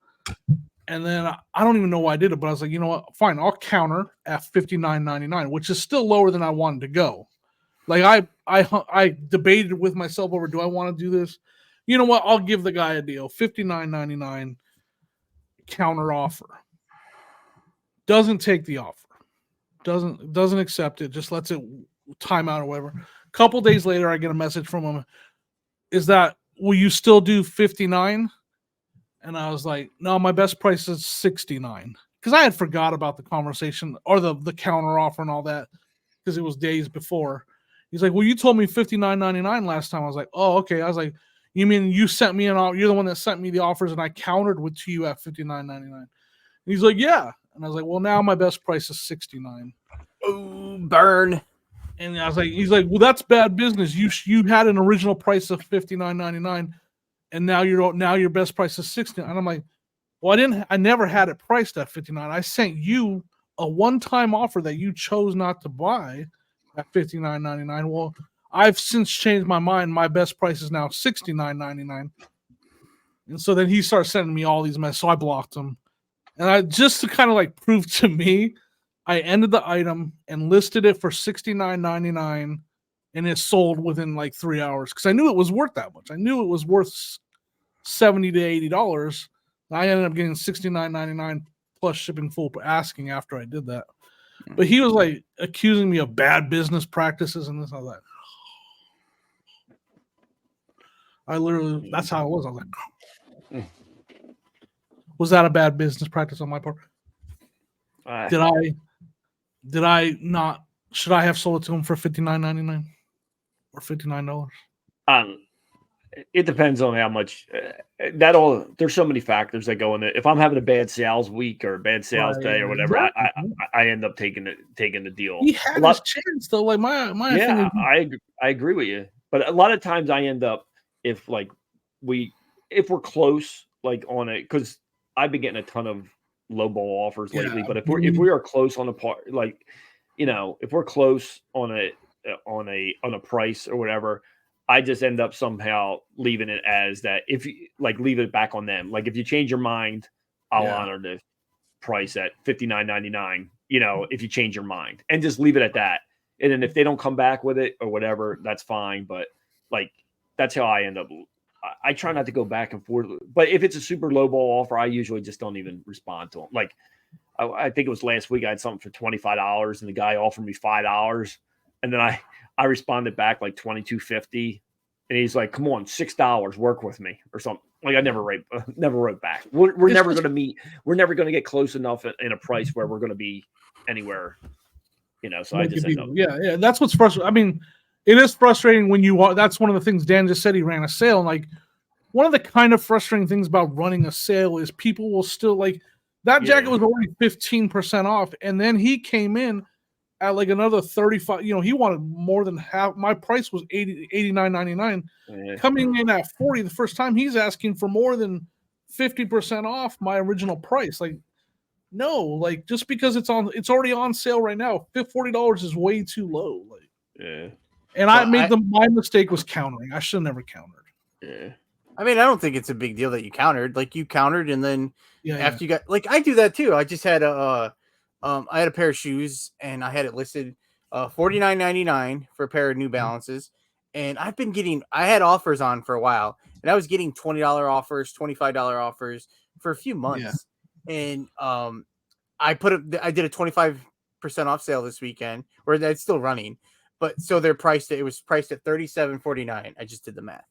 and then I don't even know why I did it, but I was like, you know what? Fine, I'll counter at $59.99, which is still lower than I wanted to go. Like I debated with myself over, do I want to do this? You know what? I'll give the guy a deal, $59.99 counter offer. Doesn't take the offer. Doesn't accept it. Just lets it time out or whatever. Couple days later, I get a message from him. Will you still do 59? And I was like, no, my best price is 69. Because I had forgot about the conversation or the counter offer and all that because it was days before. He's like, well, you told me $59.99 last time. I was like, oh, okay. I was like, you mean you sent me an offer? You're the one that sent me the offers and I countered with you at $59.99. And he's like, yeah. And I was like, well, now my best price is $69. Oh, burn. And I was like, he's like, well, that's bad business. You had an original price of $59.99, and now your best price is $60. And I'm like, well, I never had it priced at $59. I sent you a one-time offer that you chose not to buy at $59.99. Well, I've since changed my mind. My best price is now $69.99. And so then he starts sending me all these messages. So I blocked him. And I just to kind of like prove to me, I ended the item and listed it for $69.99, and it sold within like 3 hours because I knew it was worth that much. I knew it was worth $70 to $80. I ended up getting $69.99 plus shipping full asking after I did that. But he was like accusing me of bad business practices and this and all that. I literally, that's how it was. I was like, was that a bad business practice on my part? Did I not? Should I have sold it to him for $59.99 or $59? It depends on how much there's so many factors that go in it. If I'm having a bad sales week or a bad sales day or whatever, exactly. I end up taking the deal. He had his chance though. Like my yeah, I agree with you. But a lot of times I end up if we're close like on it, because I've been getting a ton of lowball offers lately. But if we are close on a part, like if we're close on a price or whatever, I just end up somehow leaving it as that. If you leave it back on them. Like if you change your mind, I'll honor the price at $59.99. If you change your mind, and just leave it at that. And then if they don't come back with it or whatever, that's fine. But that's how I end up. I try not to go back and forth. But if it's a super low ball offer, I usually just don't even respond to them. Like I think it was last week I had something for $25, and the guy offered me $5, and then I responded back like $22.50, and he's like, "Come on, $6, work with me," or something. Like I never wrote back. We're never going to meet. We're never going to get close enough in a price where we're going to be anywhere. So I just end up. Yeah. That's what's frustrating. I mean, it is frustrating when you want. That's one of the things Dan just said. He ran a sale. And like one of the kind of frustrating things about running a sale is people will still like that jacket was already 15% off, and then he came in at like another 35. He wanted more than half. My price was $89.99. Coming in at 40 the first time, he's asking for more than 50% off my original price. Like, no, like just because it's already on sale right now. $40 is way too low. Like, yeah. And so my mistake was countering. I should have never countered. Yeah. I mean, I don't think it's a big deal that you countered. Like you countered, and then after you got I do that too. I just had I had a pair of shoes, and I had it listed $49.99 for a pair of New Balances. And I had offers on for a while, and I was getting $20 offers, $25 offers for a few months. Yeah. And I did a 25% off sale this weekend, or that's still running. But so it was priced at $37.49. I just did the math.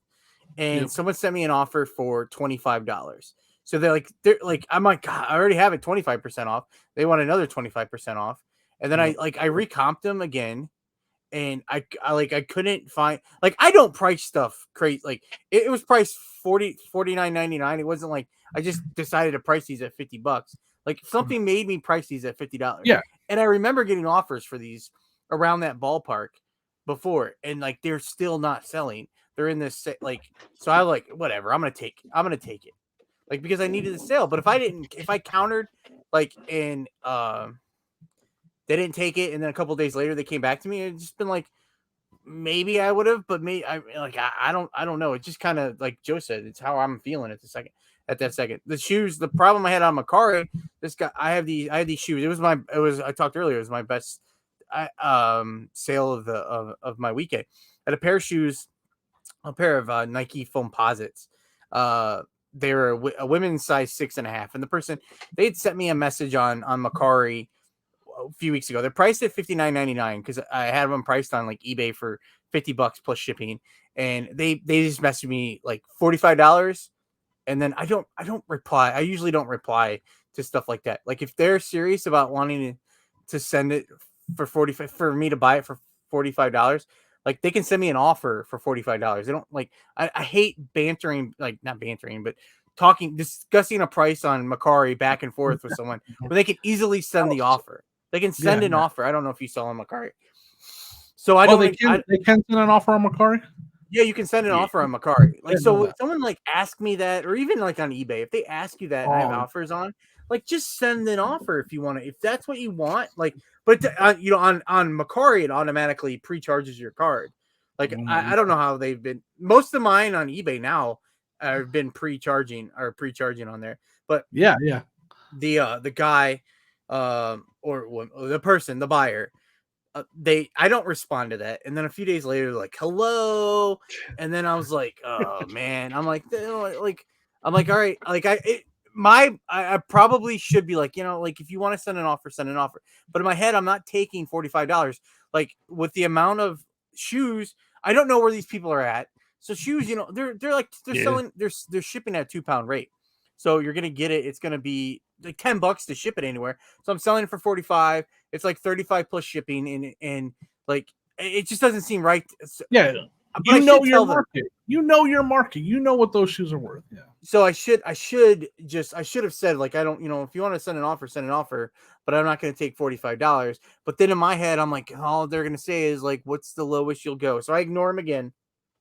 And someone sent me an offer for $25. So they're like, I'm like, God, I already have it 25% off. They want another 25% off. And then I recomped them again. And I couldn't find, I don't price stuff crazy. Like it was priced $49.99. It wasn't like I just decided to price these at $50. Like something made me price these at $50. Yeah. And I remember getting offers for these around that ballpark before, and they're still not selling. They're in this so I whatever. I'm gonna take it, because I needed the sale. But if I countered and they didn't take it, and then a couple of days later they came back to me, it's just been maybe I would have, but I don't know. It's just kind of like Joe said, it's how I'm feeling at that second. The shoes, the problem I had on Macari, I had these shoes. I talked earlier, it was my best sale of my weekend. I had a pair of shoes, a pair of Nike Foamposites. They were a women's size 6.5, and the person, they had sent me a message on Macari a few weeks ago. They're priced at $59.99 because I had them priced on eBay for $50 plus shipping, and they just messaged me $45, and then I don't reply. I usually don't reply to stuff like that. If they're serious about wanting to send it for for me to buy it for $45, they can send me an offer for $45. They don't I hate bantering, not bantering, but discussing a price on Macari back and forth with someone when they can easily send the offer. They can send Yeah, an yeah. offer. I don't know if you sell on Macari. So I Oh, don't. they can send an offer on Macari. Yeah, you can send an Yeah. offer on Macari. Like, Didn't know so that. someone like ask me that, or even like on eBay, if they ask you that and I have Oh. offers on, like just send an offer if you want to, if that's what you want. Like, but you know, on Macari, it automatically pre-charges your card. Like, I don't know how they've been. Most of mine on eBay now have been pre-charging on there. But yeah. the guy, or the person, the buyer, I don't respond to that, and then a few days later, like, hello, and then I was like, oh man, I'm like, all right, like I probably should be like, like if you want to send an offer, send an offer, but in my head, I'm not taking $45. Like with the amount of shoes, I don't know where these people are at. So shoes, they're selling, they're shipping at £2 rate. So you're gonna get it. It's gonna be like $10 to ship it anywhere. So I'm selling it for 45. It's like 35 plus shipping, and like it just doesn't seem right. Yeah. But You I know should your tell them. market. You know your market. You know what those shoes are worth. Yeah. So I should have said, like, I don't, if you want to send an offer, but I'm not going to take $45. But then in my head, I'm like, all they're going to say is like, what's the lowest you'll go? So I ignore them again.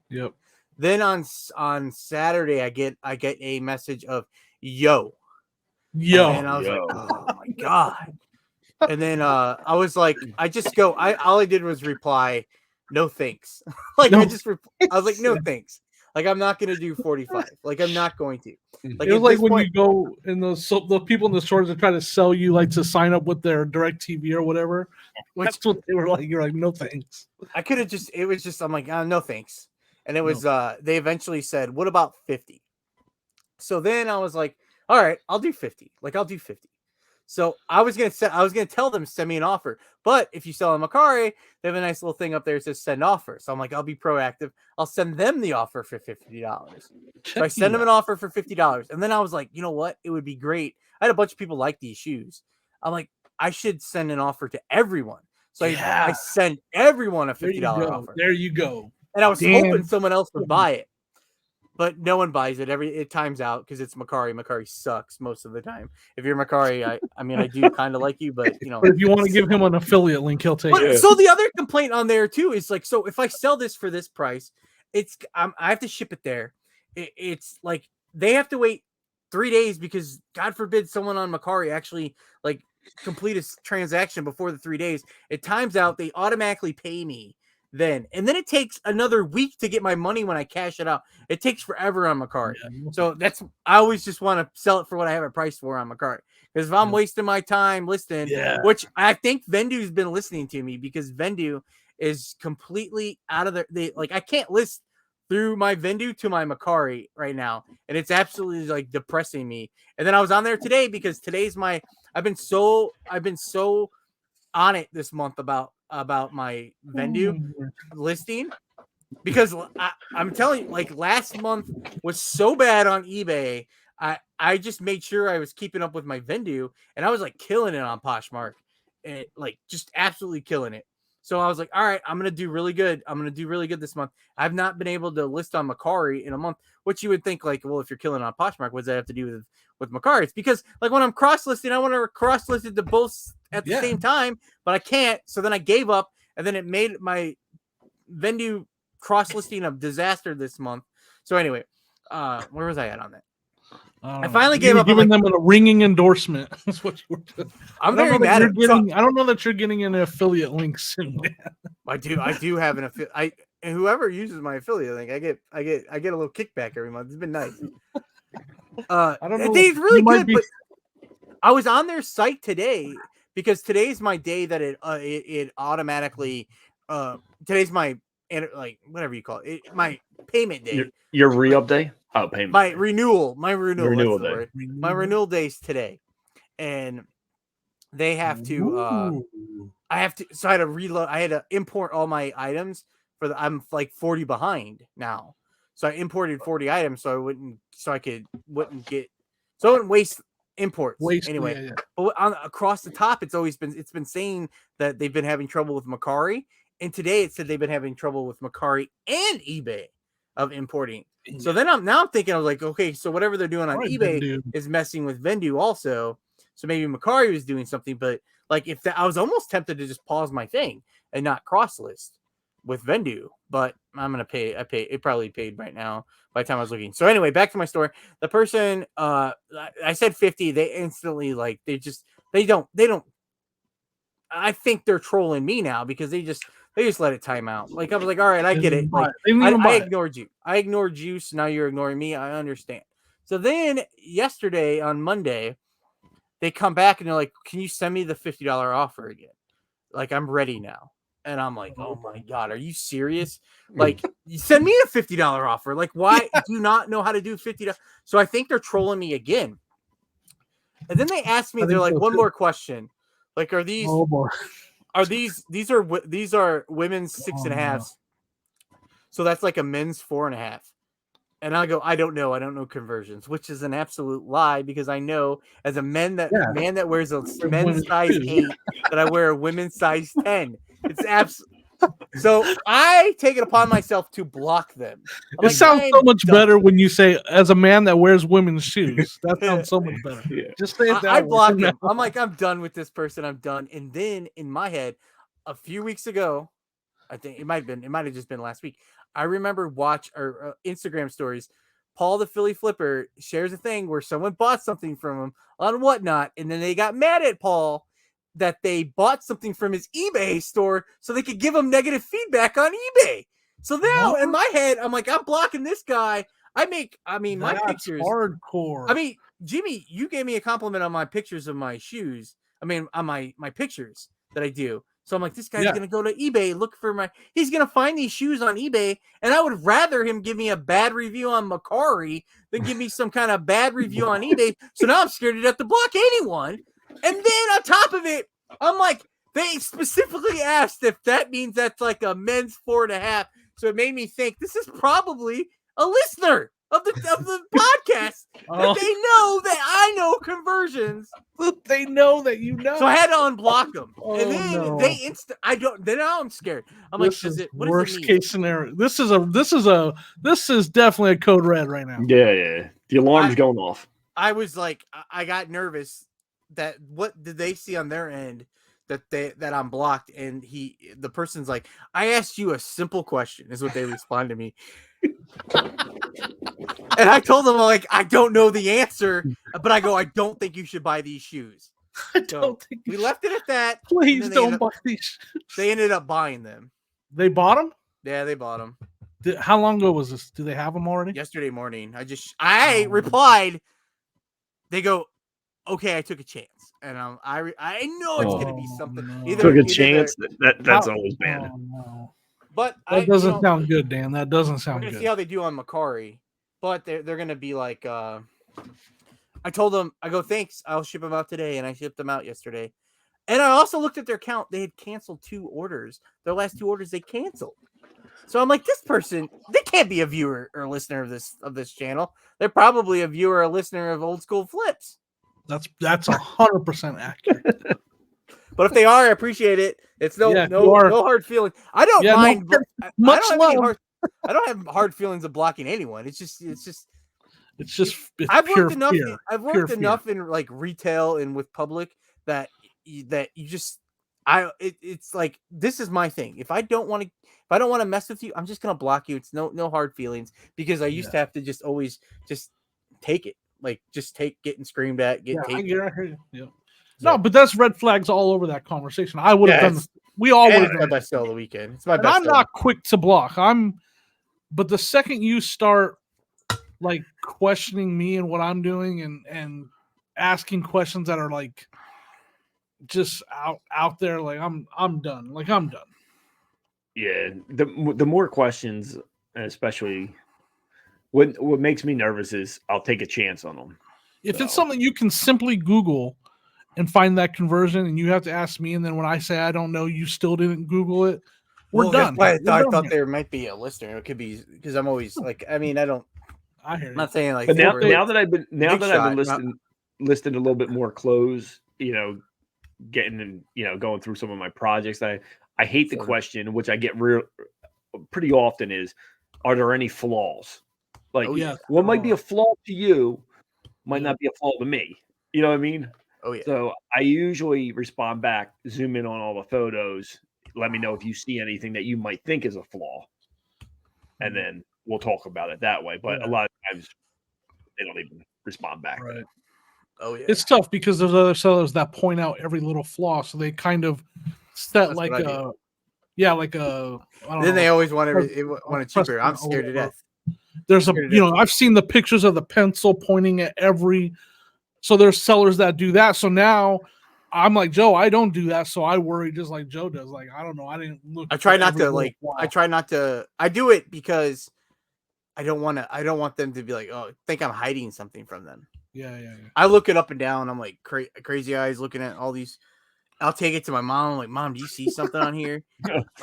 Yep. Then on Saturday, I get a message of yo, and I was like, oh my god. And then I was like, all I did was reply, no thanks. Like, No. I was like, no thanks. Like, I'm not gonna do 45. Like, I'm not going to. Like, It was at like this when point, you go in the people in the stores that try to sell you like to sign up with their direct TV or whatever. That's what they were like. You're like, no thanks. I could have I'm like, no thanks. And it was they eventually said, what about 50? So then I was like, all right, I'll do 50. Like, I'll do 50. So I was gonna tell them, send me an offer. But if you sell on Macari, they have a nice little thing up there that says send offer. So I'm like, I'll be proactive. I'll send them the offer for $50. So I send them an offer for $50. And then I was like, you know what? It would be great. I had a bunch of people like these shoes. I'm like, I should send an offer to everyone. So I sent everyone a $50 offer. There you go. And I was hoping someone else would buy it. But no one buys it. It times out because it's Macari. Macari sucks most of the time. If you're Macari, I mean, I do kind of like you, but But if you want to give him an affiliate link, he'll take it. So the other complaint on there too is like, so if I sell this for this price, I have to ship it there. It's like they have to wait 3 days because God forbid someone on Macari actually like complete a transaction before the 3 days. It times out. They automatically pay me then, and then it takes another week to get my money when I cash it out. It takes forever on Macari. So I always just want to sell it for what I have it priced for on Macari. Because if I'm wasting my time listing, which I think Vendu's been listening to me, because Vendu is completely out of I can't list through my Vendu to my Macari right now, and it's absolutely like depressing me. And then I was on there today because today's I've been so on it this month about my Vendu listing, because I'm telling you, like, last month was so bad on eBay. I just made sure I was keeping up with my Vendu, and I was like killing it on Poshmark, and like just absolutely killing it. So I was like, all right, I'm gonna do really good. I'm gonna do really good this month. I've not been able to list on Macari in a month, which you would think like, well, if you're killing on Poshmark, what does that have to do with Macari? It's because like when I'm cross listing, I want to cross list it to both at the same time, but I can't. So then I gave up, and then it made my Vendu cross listing a disaster this month. So anyway, where was I at on that? I finally gave up. Giving them a ringing endorsement. That's what you were doing. I'm very mad. I don't know that you're getting an affiliate link soon. I do have an affiliate. And whoever uses my affiliate link, I get a little kickback every month. It's been nice. I don't know. It's really good. But I was on their site today because today's my day that it automatically. Today's my whatever you call it, my payment day. Your re-up day. Oh, payment. My renewal. My renewal day. My renewal day's today, and they have to. I have to. So I had to reload. I had to import all my items I'm like 40 behind now. So I imported 40 items so I wouldn't waste imports anyway. Yeah. But across the top, it's been saying that they've been having trouble with Macari, and today it said they've been having trouble with Macari and eBay of importing. So then I'm thinking, I was like, okay, so whatever they're doing on eBay is messing with Vendu also. So maybe Macari was doing something, but Like if I was almost tempted to just pause my thing and not cross list with Vendu, but I'm gonna pay. It probably paid right now by the time I was looking. So anyway, back to my story. The person, I said 50. They instantly they don't. I think they're trolling me now because they just let it time out. Like I was like, all right, I get it. Like I ignored you. I ignored you, so now you're ignoring me. I understand. So then yesterday on Monday, they come back and they're like, can you send me the $50 offer again? Like I'm ready now. And I'm like, oh my God, are you serious? Like, you send me a $50 offer. Like, why do you not know how to do $50? So I think they're trolling me again. And then they asked me, they're like, one more question. Like, are these these are women's 6.5s? So that's like a men's 4.5. And I go, I don't know conversions, which is an absolute lie because I know as a man that wears a men's size 8 that I wear a women's size 10. It's absolutely. So I take it upon myself to block them. It sounds so much better when you say, as a man that wears women's shoes. That sounds so much better. Yeah. Just say it that I way. block them. I'm like, I'm done with this person. I'm done. And then in my head, a few weeks ago, I think it might have just been last week. I remember Instagram stories. Paul the Philly Flipper shares a thing where someone bought something from him on whatnot, and then they got mad at Paul that they bought something from his eBay store so they could give him negative feedback on eBay. So now in my head, I'm like, I'm blocking this guy. My pictures hardcore. I mean, Jimmy, you gave me a compliment on my pictures of my shoes. I mean, on my pictures that I do. So I'm like, this guy's going to go to eBay, he's going to find these shoes on eBay. And I would rather him give me a bad review on Macari than give me some kind of bad review on eBay. So now I'm scared to death to block anyone. And then on top of it, I'm like, they specifically asked if that means that's like a men's 4.5. So it made me think this is probably a listener of the podcast that they know that I know conversions. They know that you know. So I had to unblock them. And then then now I'm scared. I'm like, worst case scenario. This is definitely a code red right now. Yeah. The alarm's going off. I was like, I got nervous that what did they see on their end that I'm blocked? And the person's like, I asked you a simple question, is what they respond to me. And I told them, like, I don't know the answer, but I go, I don't think you should buy these shoes. We left it at that. Please don't buy these shoes. They ended up buying them. They bought them? Yeah, they bought them. How long ago was this? Do they have them already? Yesterday morning. I replied. They go, okay, I took a chance. And I know it's going to be something. No. Took a chance? That's always bad. No. But that doesn't sound good, Dan. That doesn't sound good. See how they do on Macari. But they're going to be like, I told them, I go, thanks. I'll ship them out today. And I shipped them out yesterday. And I also looked at their count. They had canceled 2 orders. Their last 2 orders, they canceled. So I'm like, this person, they can't be a viewer or listener of this channel. They're probably a viewer or listener of Old School Flips. That's 100% accurate. But if they are, I appreciate it. It's no hard feelings. I don't mind. I don't have hard feelings of blocking anyone. It's just I've worked enough. I've worked enough in like retail and with public that you just it's like, this is my thing. If I don't want to mess with you, I'm just gonna block you. It's no hard feelings, because I used to have to just always just take it. Like, just getting screamed at, I hear you. No, but that's red flags all over that conversation. I would have done. We all would have done. My best sell of the weekend. It's my best. I'm not quick to block. But the second you start like questioning me and what I'm doing and asking questions that are like just out there, like I'm done. Like, I'm done. Yeah, the more questions, especially what makes me nervous is I'll take a chance on them. If it's something you can simply Google and find that conversion, and you have to ask me, and then when I say I don't know, you still didn't Google it, we're done. I thought there might be a listener. It could be, because I'm always like, I mean, I hear you. I'm not saying like. But now that I've been listing a little bit more clothes, getting and going through some of my projects, I hate the question, which I get pretty often, is, are there any flaws? Like, what might be a flaw to you might not be a flaw to me. You know what I mean? Oh yeah. So I usually respond back, zoom in on all the photos, let me know if you see anything that you might think is a flaw, and then we'll talk about it that way. But a lot of times they don't even respond back. Right. Oh yeah. It's tough because there's other sellers that point out every little flaw, so they kind of set That's like what I do. a, yeah, like a. I don't Then know, they always want pres- it cheaper. I'm precedent or scared to whatever. death. There's a, Scared to you know, death. I've seen the pictures of the pencil pointing at every. So there's sellers that do that. So now I'm like, Joe, I don't do that. So I worry just like Joe does. Like, I don't know. I didn't look. I try for not every to little flaw. I try not to. I do it because I don't want them to be like, oh, think I'm hiding something from them. Yeah. I look it up and down. I'm like crazy eyes looking at all these. I'll take it to my mom. I'm like, Mom, do you see something on here?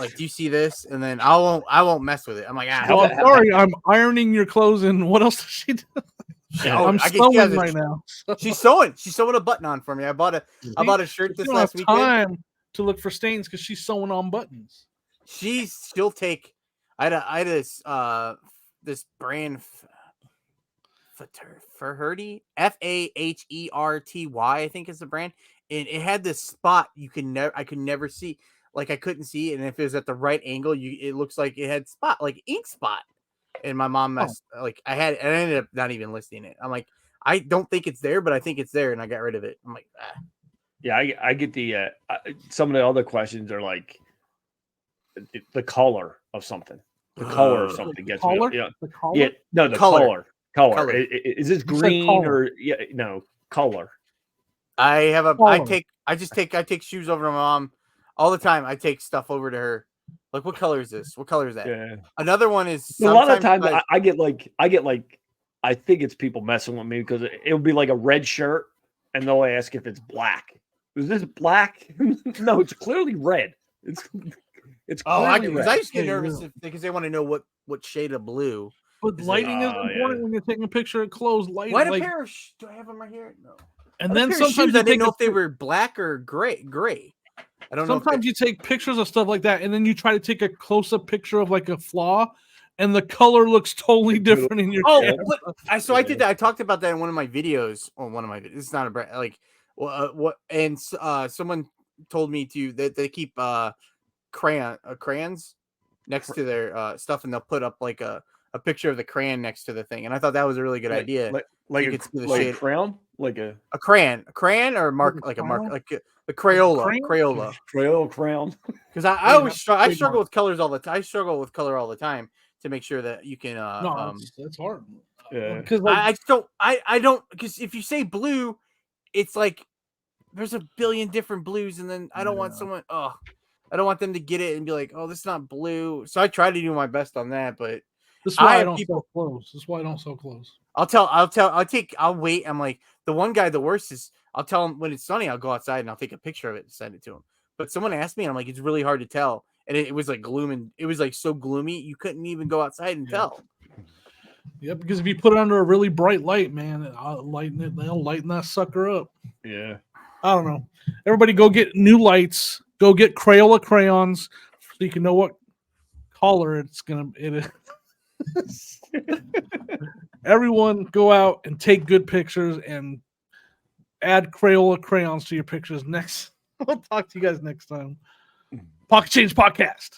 Like, do you see this? And then I won't mess with it. I'm like, Well, I'm sorry, I'm ironing your clothes, and what else does she do? I'm I guess sewing right now. She's sewing a button on for me. I bought a shirt this last weekend. Time to look for stains because she's sewing on buttons. She'll take. I had this brand Faherty, Faherty, I think is the brand, and it had this spot I could never see. Like I couldn't see it, and if it was at the right angle, it looks like it had spot like ink spot. And my mom messed I ended up not even listing it. I'm like, I don't think it's there, but I think it's there, and I got rid of it. I'm like, Yeah, I get the some of the other questions are like the color of something. The color of something gets me. Yeah, The color? yeah, no, the Color. color. Is this green or color? I have Color. I take shoes over to my mom all the time. I take stuff over to her. Like, what color is this? What color is that? Yeah. Another one is A lot of times I get like I think it's people messing with me because it'll be like a red shirt and they'll ask if it's black. Is this black? No, it's clearly red. It's I clearly red. I used to get nervous because they want to know what shade of blue. But lighting is important when you're taking a picture of clothes. Light, What a pair of do I have them right here? No. And then sometimes shoes, I didn't know if they were black or gray. I don't know. Sometimes you take pictures of stuff like that, and then you try to take a close-up picture of like a flaw, and the color looks totally different in your. I did that. I talked about that in one of my videos. On one of my videos, it's not a brand like what. And someone told me that they keep crayons next to their stuff, and they'll put up like a picture of the crayon next to the thing. And I thought that was a really good idea. Like a crayon, like a crayon or mark, like a mark, like a Crayola. crayon. Because I always struggle with colors all the time. I struggle with color all the time to make sure that you can. It's hard. Yeah. Because I don't because if you say blue, it's like there's a billion different blues, and then I don't want someone. I don't want them to get it and be like, oh, this is not blue. So I try to do my best on that, but. This is why I don't sell clothes. This is why I don't sell clothes. I'll wait. I'm like, the one guy, the worst is I'll tell him when it's sunny, I'll go outside and I'll take a picture of it and send it to him. But someone asked me, and I'm like, it's really hard to tell. And it was like gloom, it was like so gloomy, you couldn't even go outside and tell. Yeah, because if you put it under a really bright light, man, they'll lighten that sucker up. Yeah. I don't know. Everybody go get new lights. Go get Crayola crayons so you can know what color it's going to. Everyone go out and take good pictures and add Crayola crayons to your pictures. We'll talk to you guys next time. Pocket Change Podcast.